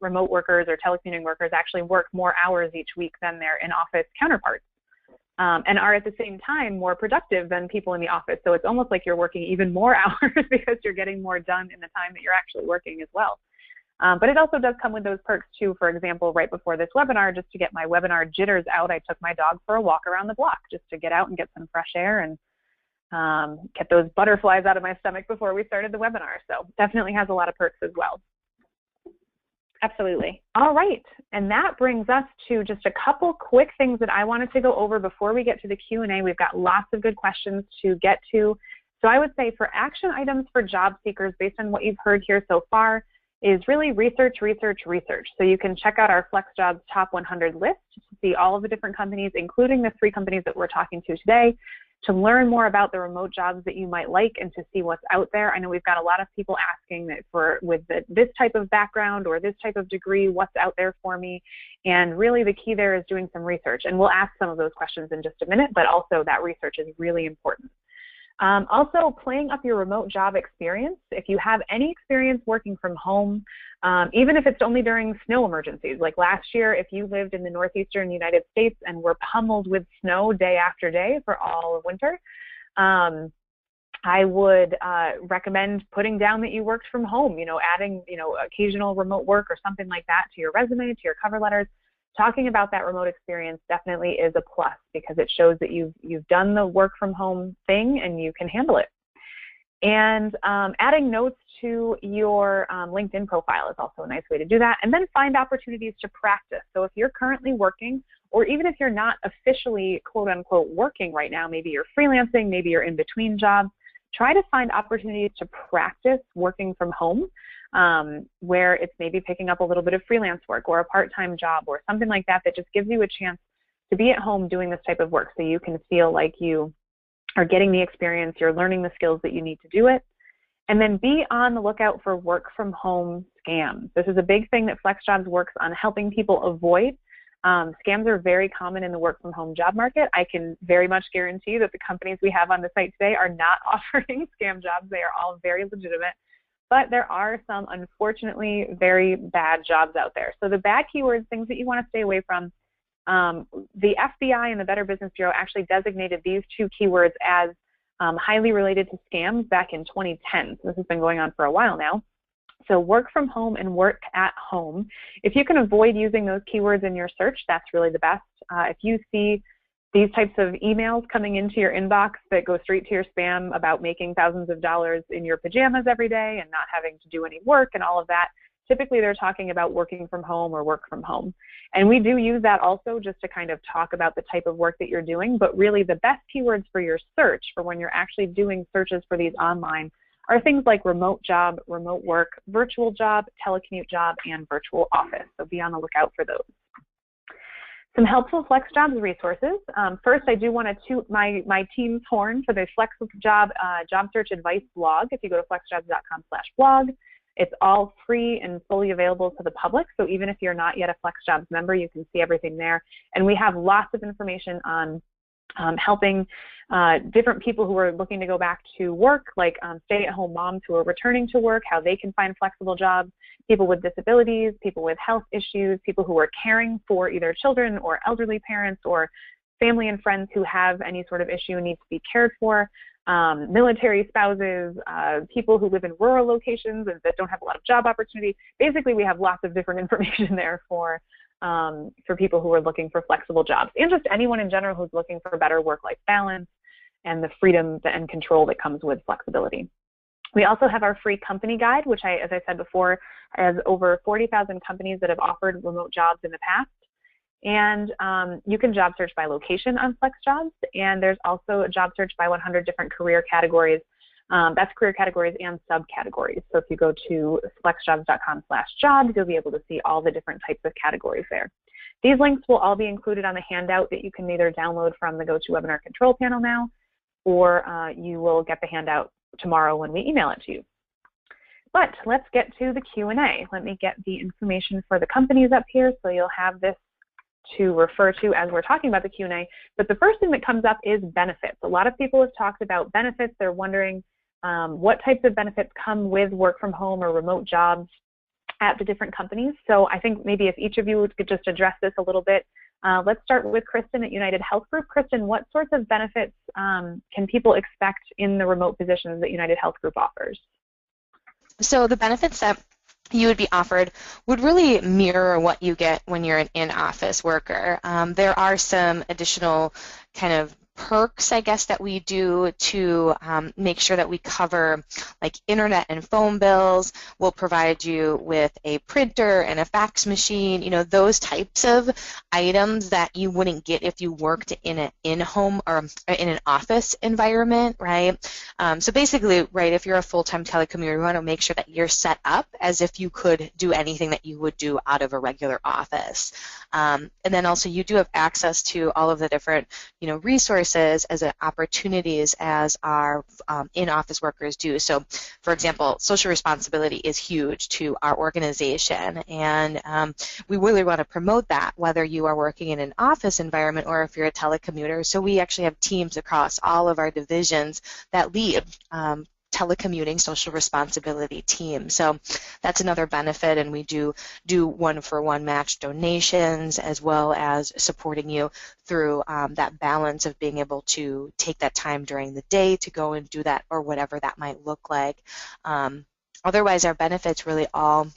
remote workers or telecommuting workers actually work more hours each week than their in-office counterparts, and are at the same time more productive than people in the office. So it's almost like you're working even more hours because you're getting more done in the time that you're actually working as well. But it also does come with those perks too. For example, right before this webinar, just to get my webinar jitters out, I took my dog for a walk around the block just to get out and get some fresh air and get those butterflies out of my stomach before we started the webinar. So definitely has a lot of perks as well. Absolutely. All right. And that brings us to just a couple quick things that I wanted to go over before we get to the Q&A. We've got lots of good questions to get to. So I would say for action items for job seekers, based on what you've heard here so far, is really research, research, research. So you can check out our FlexJobs Top 100 list to see all of the different companies, including the 3 companies that we're talking to today, to learn more about the remote jobs that you might like and to see what's out there. I know we've got a lot of people asking that this type of background or this type of degree, what's out there for me? And really the key there is doing some research. And we'll ask some of those questions in just a minute, but also that research is really important. Also, playing up your remote job experience. If you have any experience working from home, even if it's only during snow emergencies, like last year, if you lived in the northeastern United States and were pummeled with snow day after day for all of winter, I would recommend putting down that you worked from home, adding, occasional remote work or something like that to your resume, to your cover letters. Talking about that remote experience definitely is a plus because it shows that you've done the work from home thing and you can handle it. And adding notes to your LinkedIn profile is also a nice way to do that. And then find opportunities to practice. So if you're currently working, or even if you're not officially quote unquote working right now, maybe you're freelancing, maybe you're in between jobs, try to find opportunities to practice working from home, where it's maybe picking up a little bit of freelance work or a part-time job or something like that that just gives you a chance to be at home doing this type of work so you can feel like you are getting the experience, you're learning the skills that you need to do it. And then be on the lookout for work from home scams. This is a big thing that FlexJobs works on helping people avoid. Scams are very common in the work from home job market. I can very much guarantee that the companies we have on the site today are not offering scam jobs. They are all very legitimate. But there are some, unfortunately, very bad jobs out there. So the bad keywords, things that you want to stay away from, The FBI and the Better Business Bureau actually designated these two keywords as highly related to scams back in 2010. So this has been going on for a while now. So work from home and work at home. If you can avoid using those keywords in your search, that's really the best. If you see these types of emails coming into your inbox that go straight to your spam about making thousands of dollars in your pajamas every day and not having to do any work and all of that, typically they're talking about working from home or work from home. And we do use that also just to kind of talk about the type of work that you're doing, but really the best keywords for your search for when you're actually doing searches for these online are things like remote job, remote work, virtual job, telecommute job, and virtual office. So be on the lookout for those. Some helpful FlexJobs resources. First, I do want to toot my team's horn for the FlexJob job search advice blog. If you go to flexjobs.com/blog, it's all free and fully available to the public. So even if you're not yet a FlexJobs member, you can see everything there. And we have lots of information on helping different people who are looking to go back to work, like stay-at-home moms who are returning to work, how they can find flexible jobs, people with disabilities, people with health issues, people who are caring for either children or elderly parents or family and friends who have any sort of issue and need to be cared for, military spouses, people who live in rural locations and that don't have a lot of job opportunity. Basically, we have lots of different information there for people who are looking for flexible jobs, and just anyone in general who's looking for better work-life balance and the freedom and control that comes with flexibility. We also have our free company guide, which as I said before, has over 40,000 companies that have offered remote jobs in the past. And you can job search by location on FlexJobs, and there's also a job search by 100 different career categories. That's career categories and subcategories. So if you go to flexjobs.com/jobs, you'll be able to see all the different types of categories there. These links will all be included on the handout that you can either download from the GoToWebinar control panel now, or you will get the handout tomorrow when we email it to you. But let's get to the Q&A. Let me get the information for the companies up here so you'll have this to refer to as we're talking about the Q&A. But the first thing that comes up is benefits. A lot of people have talked about benefits. They're wondering what types of benefits come with work from home or remote jobs at the different companies. So I think maybe if each of you could just address this a little bit. Let's start with Kristen at UnitedHealth Group. Kristen, what sorts of benefits can people expect in the remote positions that UnitedHealth Group offers? So the benefits that you would be offered would really mirror what you get when you're an in-office worker. There are some additional kind of perks, I guess, that we do to make sure that we cover like internet and phone bills. We'll provide you with a printer and a fax machine, you know, those types of items that you wouldn't get if you worked in an in-home or in an office environment, right? So basically, right, if you're a full-time telecommuter, you want to make sure that you're set up as if you could do anything that you would do out of a regular office. And then also you do have access to all of the different, you know, resources as opportunities as our in-office workers do. So, for example, social responsibility is huge to our organization, and we really want to promote that, whether you are working in an office environment or if you're a telecommuter. So we actually have teams across all of our divisions that lead telecommuting social responsibility team. So that's another benefit, and we do one-for-one match donations as well as supporting you through that balance of being able to take that time during the day to go and do that or whatever that might look like. Otherwise, our benefits really all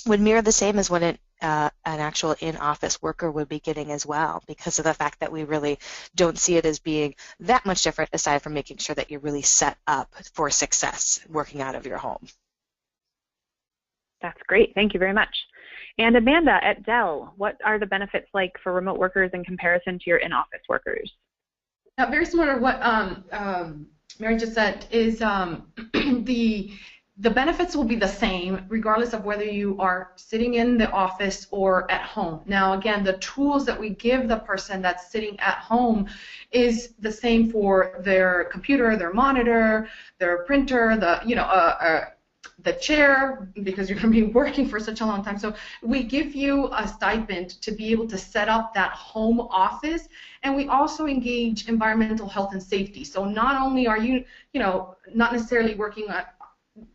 would mirror the same as what an actual in-office worker would be getting as well, because of the fact that we really don't see it as being that much different, aside from making sure that you're really set up for success working out of your home. That's great. Thank you very much. And Amanda at Dell, what are the benefits like for remote workers in comparison to your in-office workers? Very similar to what Mary just said, is the benefits will be the same regardless of whether you are sitting in the office or at home. Now, again, the tools that we give the person that's sitting at home is the same for their computer, their monitor, their printer, the chair, because you're going to be working for such a long time. So we give you a stipend to be able to set up that home office, and we also engage environmental health and safety. So not only are you, not necessarily working at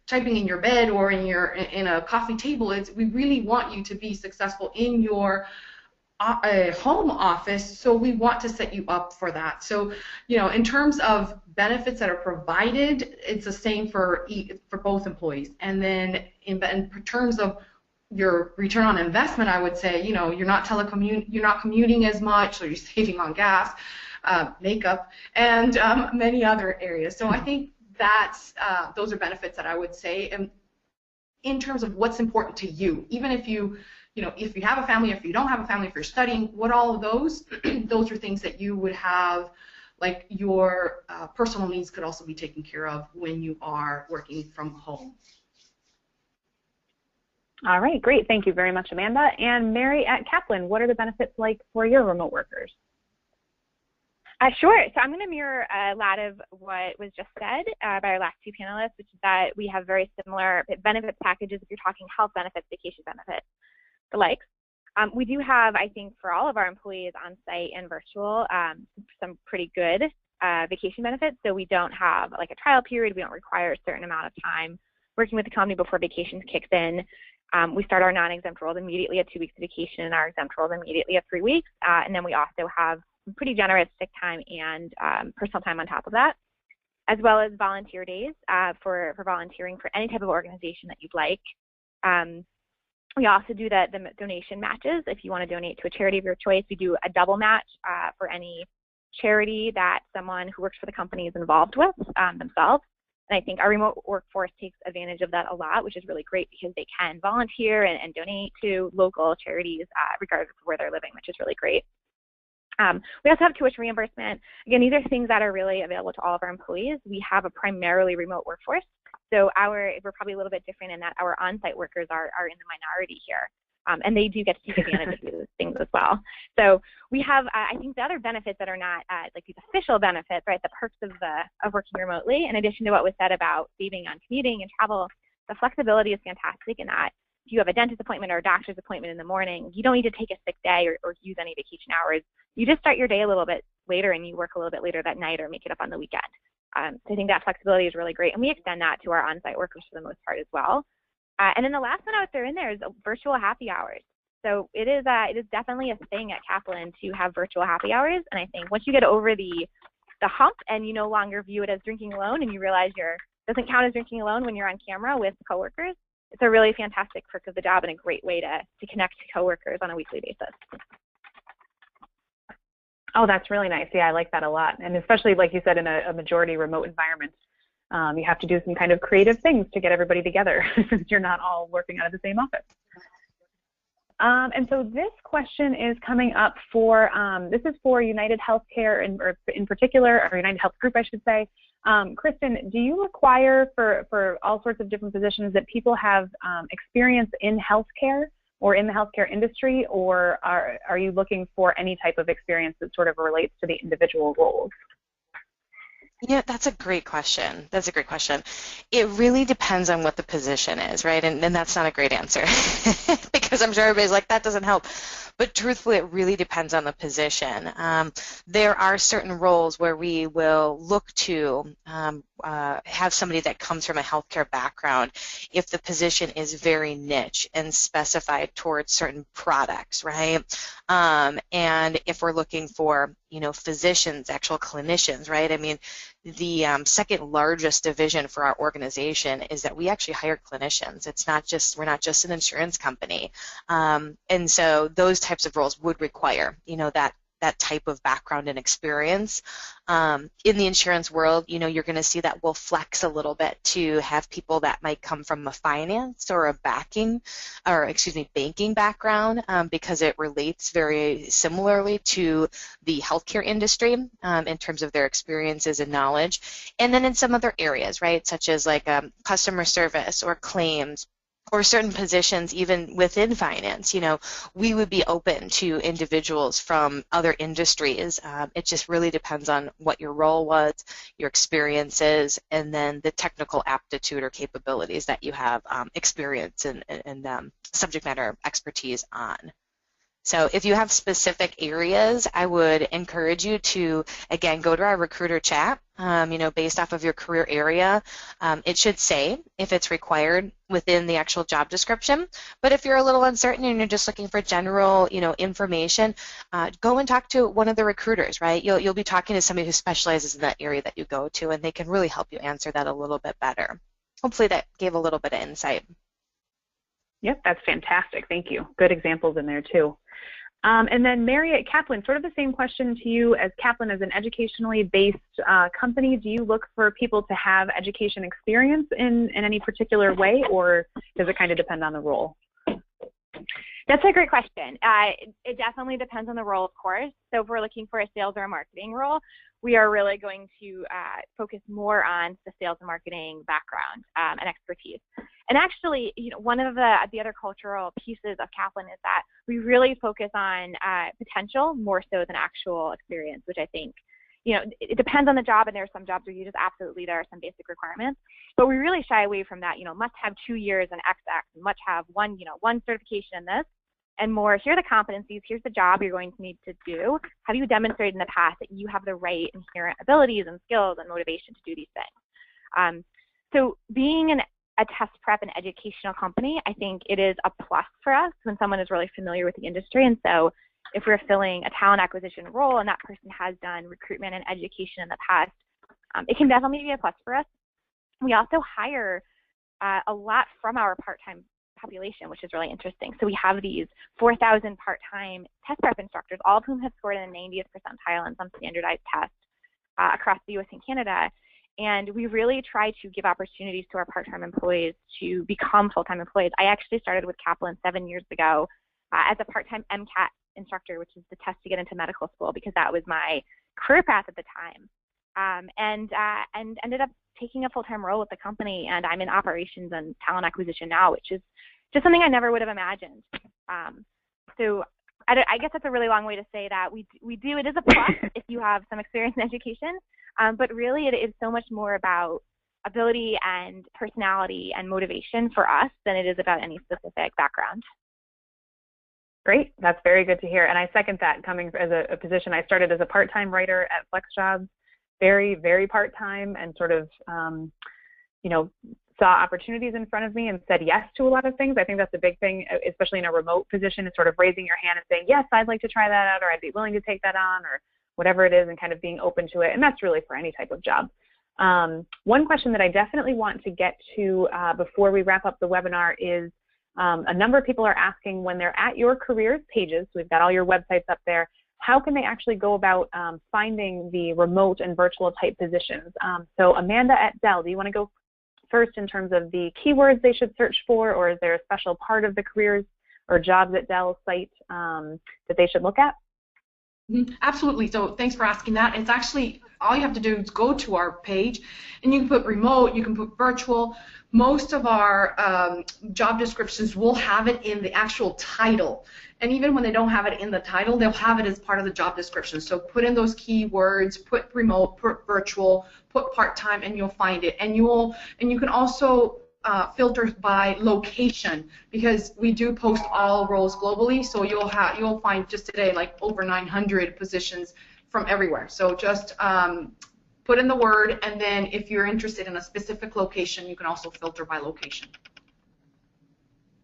typing in your bed or in a coffee table, we really want you to be successful in your a home office, so we want to set you up for that. So, in terms of benefits that are provided, it's the same for both employees. And then in terms of your return on investment, I would say, you're not commuting as much, so you're saving on gas, makeup, and many other areas. So I think those are benefits that I would say, and in terms of what's important to you, even if if you have a family, if you don't have a family, if you're studying, what all of those, those are things that you would have, like your personal needs could also be taken care of when you are working from home. All right, great. Thank you very much, Amanda. And Mary at Kaplan, what are the benefits like for your remote workers? Sure. So I'm going to mirror a lot of what was just said by our last two panelists, which is that we have very similar benefits packages if you're talking health benefits, vacation benefits, the likes. We do have, I think, for all of our employees on site and virtual, some pretty good vacation benefits. So we don't have like a trial period. We don't require a certain amount of time working with the company before vacations kicks in. We start our non-exempt roles immediately at 2 weeks of vacation and our exempt roles immediately at 3 weeks. And then we also have pretty generous sick time and personal time on top of that, as well as volunteer days for volunteering for any type of organization that you'd like. We also do the donation matches. If you want to donate to a charity of your choice, we do a double match for any charity that someone who works for the company is involved with themselves. And I think our remote workforce takes advantage of that a lot, which is really great because they can volunteer and donate to local charities regardless of where they're living, which is really great. We also have tuition reimbursement. Again, these are things that are really available to all of our employees. We have a primarily remote workforce, so we're probably a little bit different in that our on-site workers are in the minority here, and they do get to take advantage of these things as well. So we have, I think, the other benefits that are not like these official benefits, right? The perks of working remotely, in addition to what was said about saving on commuting and travel, the flexibility is fantastic in that. If you have a dentist appointment or a doctor's appointment in the morning, you don't need to take a sick day or use any vacation hours. You just start your day a little bit later and you work a little bit later that night or make it up on the weekend. So I think that flexibility is really great, and we extend that to our on-site workers for the most part as well. And then the last one I would throw in there is virtual happy hours. So it is definitely a thing at Kaplan to have virtual happy hours, and I think once you get over the hump and you no longer view it as drinking alone and you realize it doesn't count as drinking alone when you're on camera with coworkers, it's a really fantastic perk of the job and a great way to connect to coworkers on a weekly basis. Oh, that's really nice. Yeah, I like that a lot. And especially, like you said, in a majority remote environment, you have to do some kind of creative things to get everybody together since you're not all working out of the same office. And so this question is coming up for, this is for UnitedHealthcare in particular, or UnitedHealth Group, I should say. Kristen, do you require for all sorts of different positions that people have experience in healthcare or in the healthcare industry, or are you looking for any type of experience that sort of relates to the individual roles? Yeah, that's a great question. That's a great question. It really depends on what the position is, right? And that's not a great answer because I'm sure everybody's like, that doesn't help. But truthfully, it really depends on the position. There are certain roles where we will look to have somebody that comes from a healthcare background if the position is very niche and specified towards certain products, right? And if we're looking for, physicians, actual clinicians, right? I mean, the second largest division for our organization is that we actually hire clinicians. We're not just an insurance company. And so those types of roles would require, that type of background and experience. In the insurance world, you're going to see that we'll flex a little bit to have people that might come from a finance or a banking background because it relates very similarly to the healthcare industry in terms of their experiences and knowledge. And then in some other areas, right, such as like customer service or claims, or certain positions even within finance, we would be open to individuals from other industries. It just really depends on what your role was, your experiences, and then the technical aptitude or capabilities that you have experience and subject matter expertise on. So if you have specific areas, I would encourage you to, again, go to our recruiter chat, based off of your career area. It should say if it's required within the actual job description. But if you're a little uncertain and you're just looking for general, information, go and talk to one of the recruiters, right? You'll be talking to somebody who specializes in that area that you go to, and they can really help you answer that a little bit better. Hopefully that gave a little bit of insight. Yep, that's fantastic. Thank you. Good examples in there too. And then Mary at Kaplan, sort of the same question to you. As Kaplan is an educationally based company, do you look for people to have education experience in any particular way, or does it kind of depend on the role? That's a great question. It definitely depends on the role, of course. So if we're looking for a sales or a marketing role, we are really going to focus more on the sales and marketing background and expertise. And actually, one of the other cultural pieces of Kaplan is that we really focus on potential more so than actual experience, which I think, it depends on the job, and there are some jobs where you just absolutely, there are some basic requirements, but we really shy away from that, must have 2 years in XX, and must have one certification in this, and more, here are the competencies, here's the job you're going to need to do. Have you demonstrated in the past that you have the right inherent abilities and skills and motivation to do these things? So being a test prep and educational company, I think it is a plus for us when someone is really familiar with the industry. And so if we're filling a talent acquisition role and that person has done recruitment and education in the past, it can definitely be a plus for us. We also hire a lot from our part-time population, which is really interesting. So we have these 4,000 part-time test prep instructors, all of whom have scored in the 90th percentile in some standardized test across the US and Canada. And we really try to give opportunities to our part-time employees to become full-time employees. I actually started with Kaplan 7 years ago as a part-time MCAT instructor, which is the test to get into medical school, because that was my career path at the time. And ended up taking a full-time role with the company, and I'm in operations and talent acquisition now, which is just something I never would have imagined. So I guess that's a really long way to say that it is a plus if you have some experience in education, but really it is so much more about ability and personality and motivation for us than it is about any specific background. Great, that's very good to hear. And I second that. Coming as a position, I started as a part-time writer at FlexJobs, very, very part-time, and sort of, saw opportunities in front of me and said yes to a lot of things. I think that's a big thing, especially in a remote position, is sort of raising your hand and saying, yes, I'd like to try that out, or I'd be willing to take that on, or whatever it is, and kind of being open to it. And that's really for any type of job. One question that I definitely want to get to before we wrap up the webinar is a number of people are asking, when they're at your careers pages, so we've got all your websites up there, how can they actually go about finding the remote and virtual type positions? So Amanda at Dell, do you want to go first in terms of the keywords they should search for, or is there a special part of the careers or jobs at Dell site that they should look at? Absolutely. So thanks for asking that. It's actually, all you have to do is go to our page, and you can put remote, you can put virtual. Most of our job descriptions will have it in the actual title. And even when they don't have it in the title, they'll have it as part of the job description. So put in those keywords, put remote, put virtual, put part-time, and you'll find it. And you can also filter by location, because we do post all roles globally. So you'll find just today like over 900 positions from everywhere. So just put in the word, and then if you're interested in a specific location, you can also filter by location.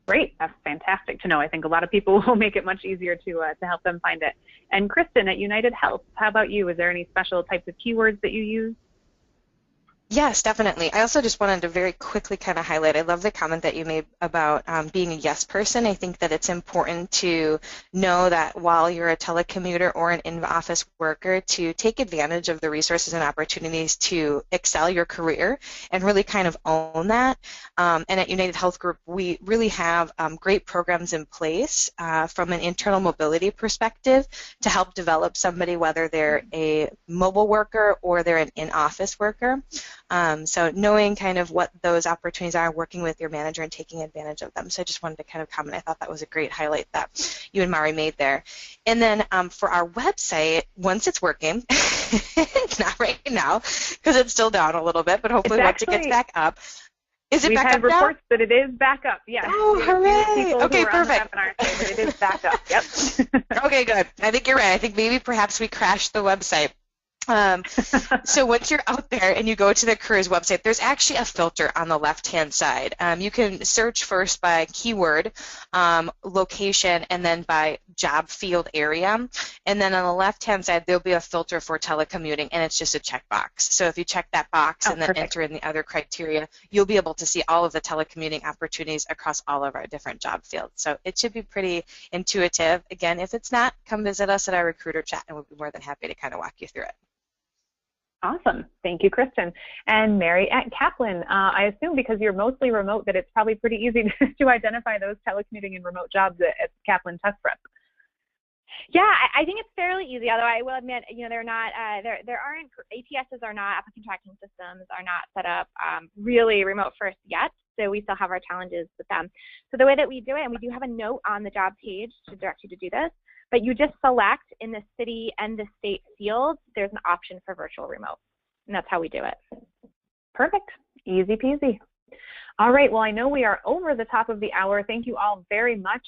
Great, that's fantastic to know. I think a lot of people will make it much easier to help them find it. And Kristen at UnitedHealth, how about you? Is there any special types of keywords that you use? Yes, definitely. I also just wanted to very quickly kind of highlight, I love the comment that you made about being a yes person. I think that it's important to know that while you're a telecommuter or an in-office worker, to take advantage of the resources and opportunities to excel your career and really kind of own that. And at UnitedHealth Group, we really have great programs in place from an internal mobility perspective to help develop somebody, whether they're a mobile worker or they're an in-office worker. So knowing kind of what those opportunities are, working with your manager and taking advantage of them. So I just wanted to kind of comment. I thought that was a great highlight that you and Mari made there. And then for our website, once it's working, not right now because it's still down a little bit, but hopefully once it gets back up, Is it We've back had up now? reports that it is back up, yes. Oh, hooray. Okay, perfect. But it is back up, yep. Okay, good. I think you're right. I think maybe perhaps we crashed the website. So once you're out there and you go to the careers website, there's actually a filter on the left-hand side. You can search first by keyword, location, and then by job field area. And then on the left-hand side, there'll be a filter for telecommuting, and it's just a checkbox. So if you check that box and then enter in the other criteria, you'll be able to see all of the telecommuting opportunities across all of our different job fields. So it should be pretty intuitive. Again, if it's not, come visit us at our recruiter chat, and we'll be more than happy to kind of walk you through it. Awesome. Thank you, Kristen. And Mary at Kaplan, I assume because you're mostly remote that it's probably pretty easy to identify those telecommuting and remote jobs at Kaplan Test Prep. Yeah, I think it's fairly easy, although I will admit, they're not, there aren't, ATSs are not, applicant tracking systems are not set up really remote first yet, so we still have our challenges with them. So the way that we do it, and we do have a note on the job page to direct you to do this, but you just select in the city and the state field, there's an option for virtual remote, and that's how we do it. Perfect. Easy peasy. All right, well, I know we are over the top of the hour. Thank you all very much.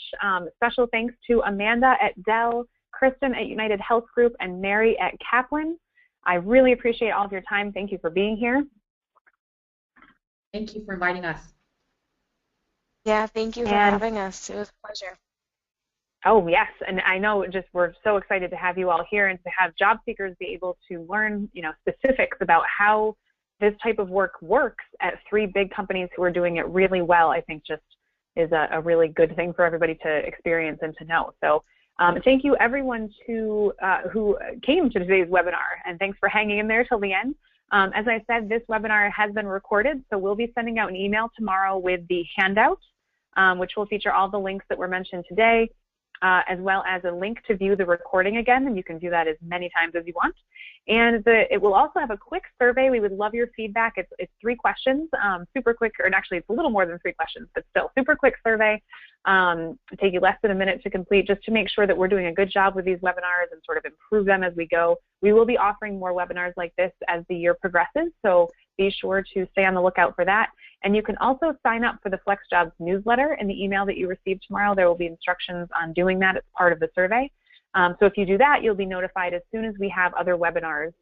Special thanks to Amanda at Dell, Kristen at UnitedHealth Group, and Mary at Kaplan. I really appreciate all of your time. Thank you for being here. Thank you for inviting us. Yeah, thank you for having us. It was a pleasure. Oh, yes, and I know we're so excited to have you all here and to have job seekers be able to learn, specifics about how this type of work works at 3 big companies who are doing it really well. I think just is a really good thing for everybody to experience and to know. So thank you everyone who came to today's webinar, and thanks for hanging in there till the end. As I said, this webinar has been recorded, so we'll be sending out an email tomorrow with the handout, which will feature all the links that were mentioned today, as well as a link to view the recording again, and you can do that as many times as you want. And it will also have a quick survey. We would love your feedback. It's 3 questions, super quick, or actually it's a little more than 3 questions, but still super quick survey. It'll take you less than a minute to complete, just to make sure that we're doing a good job with these webinars and sort of improve them as we go. We will be offering more webinars like this as the year progresses, so be sure to stay on the lookout for that. And you can also sign up for the FlexJobs newsletter in the email that you receive tomorrow. There will be instructions on doing that as part of the survey. So if you do that, you'll be notified as soon as we have other webinars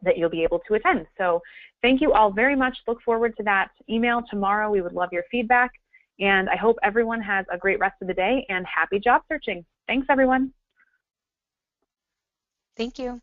that you'll be able to attend. So thank you all very much. Look forward to that email tomorrow. We would love your feedback. And I hope everyone has a great rest of the day and happy job searching. Thanks, everyone. Thank you.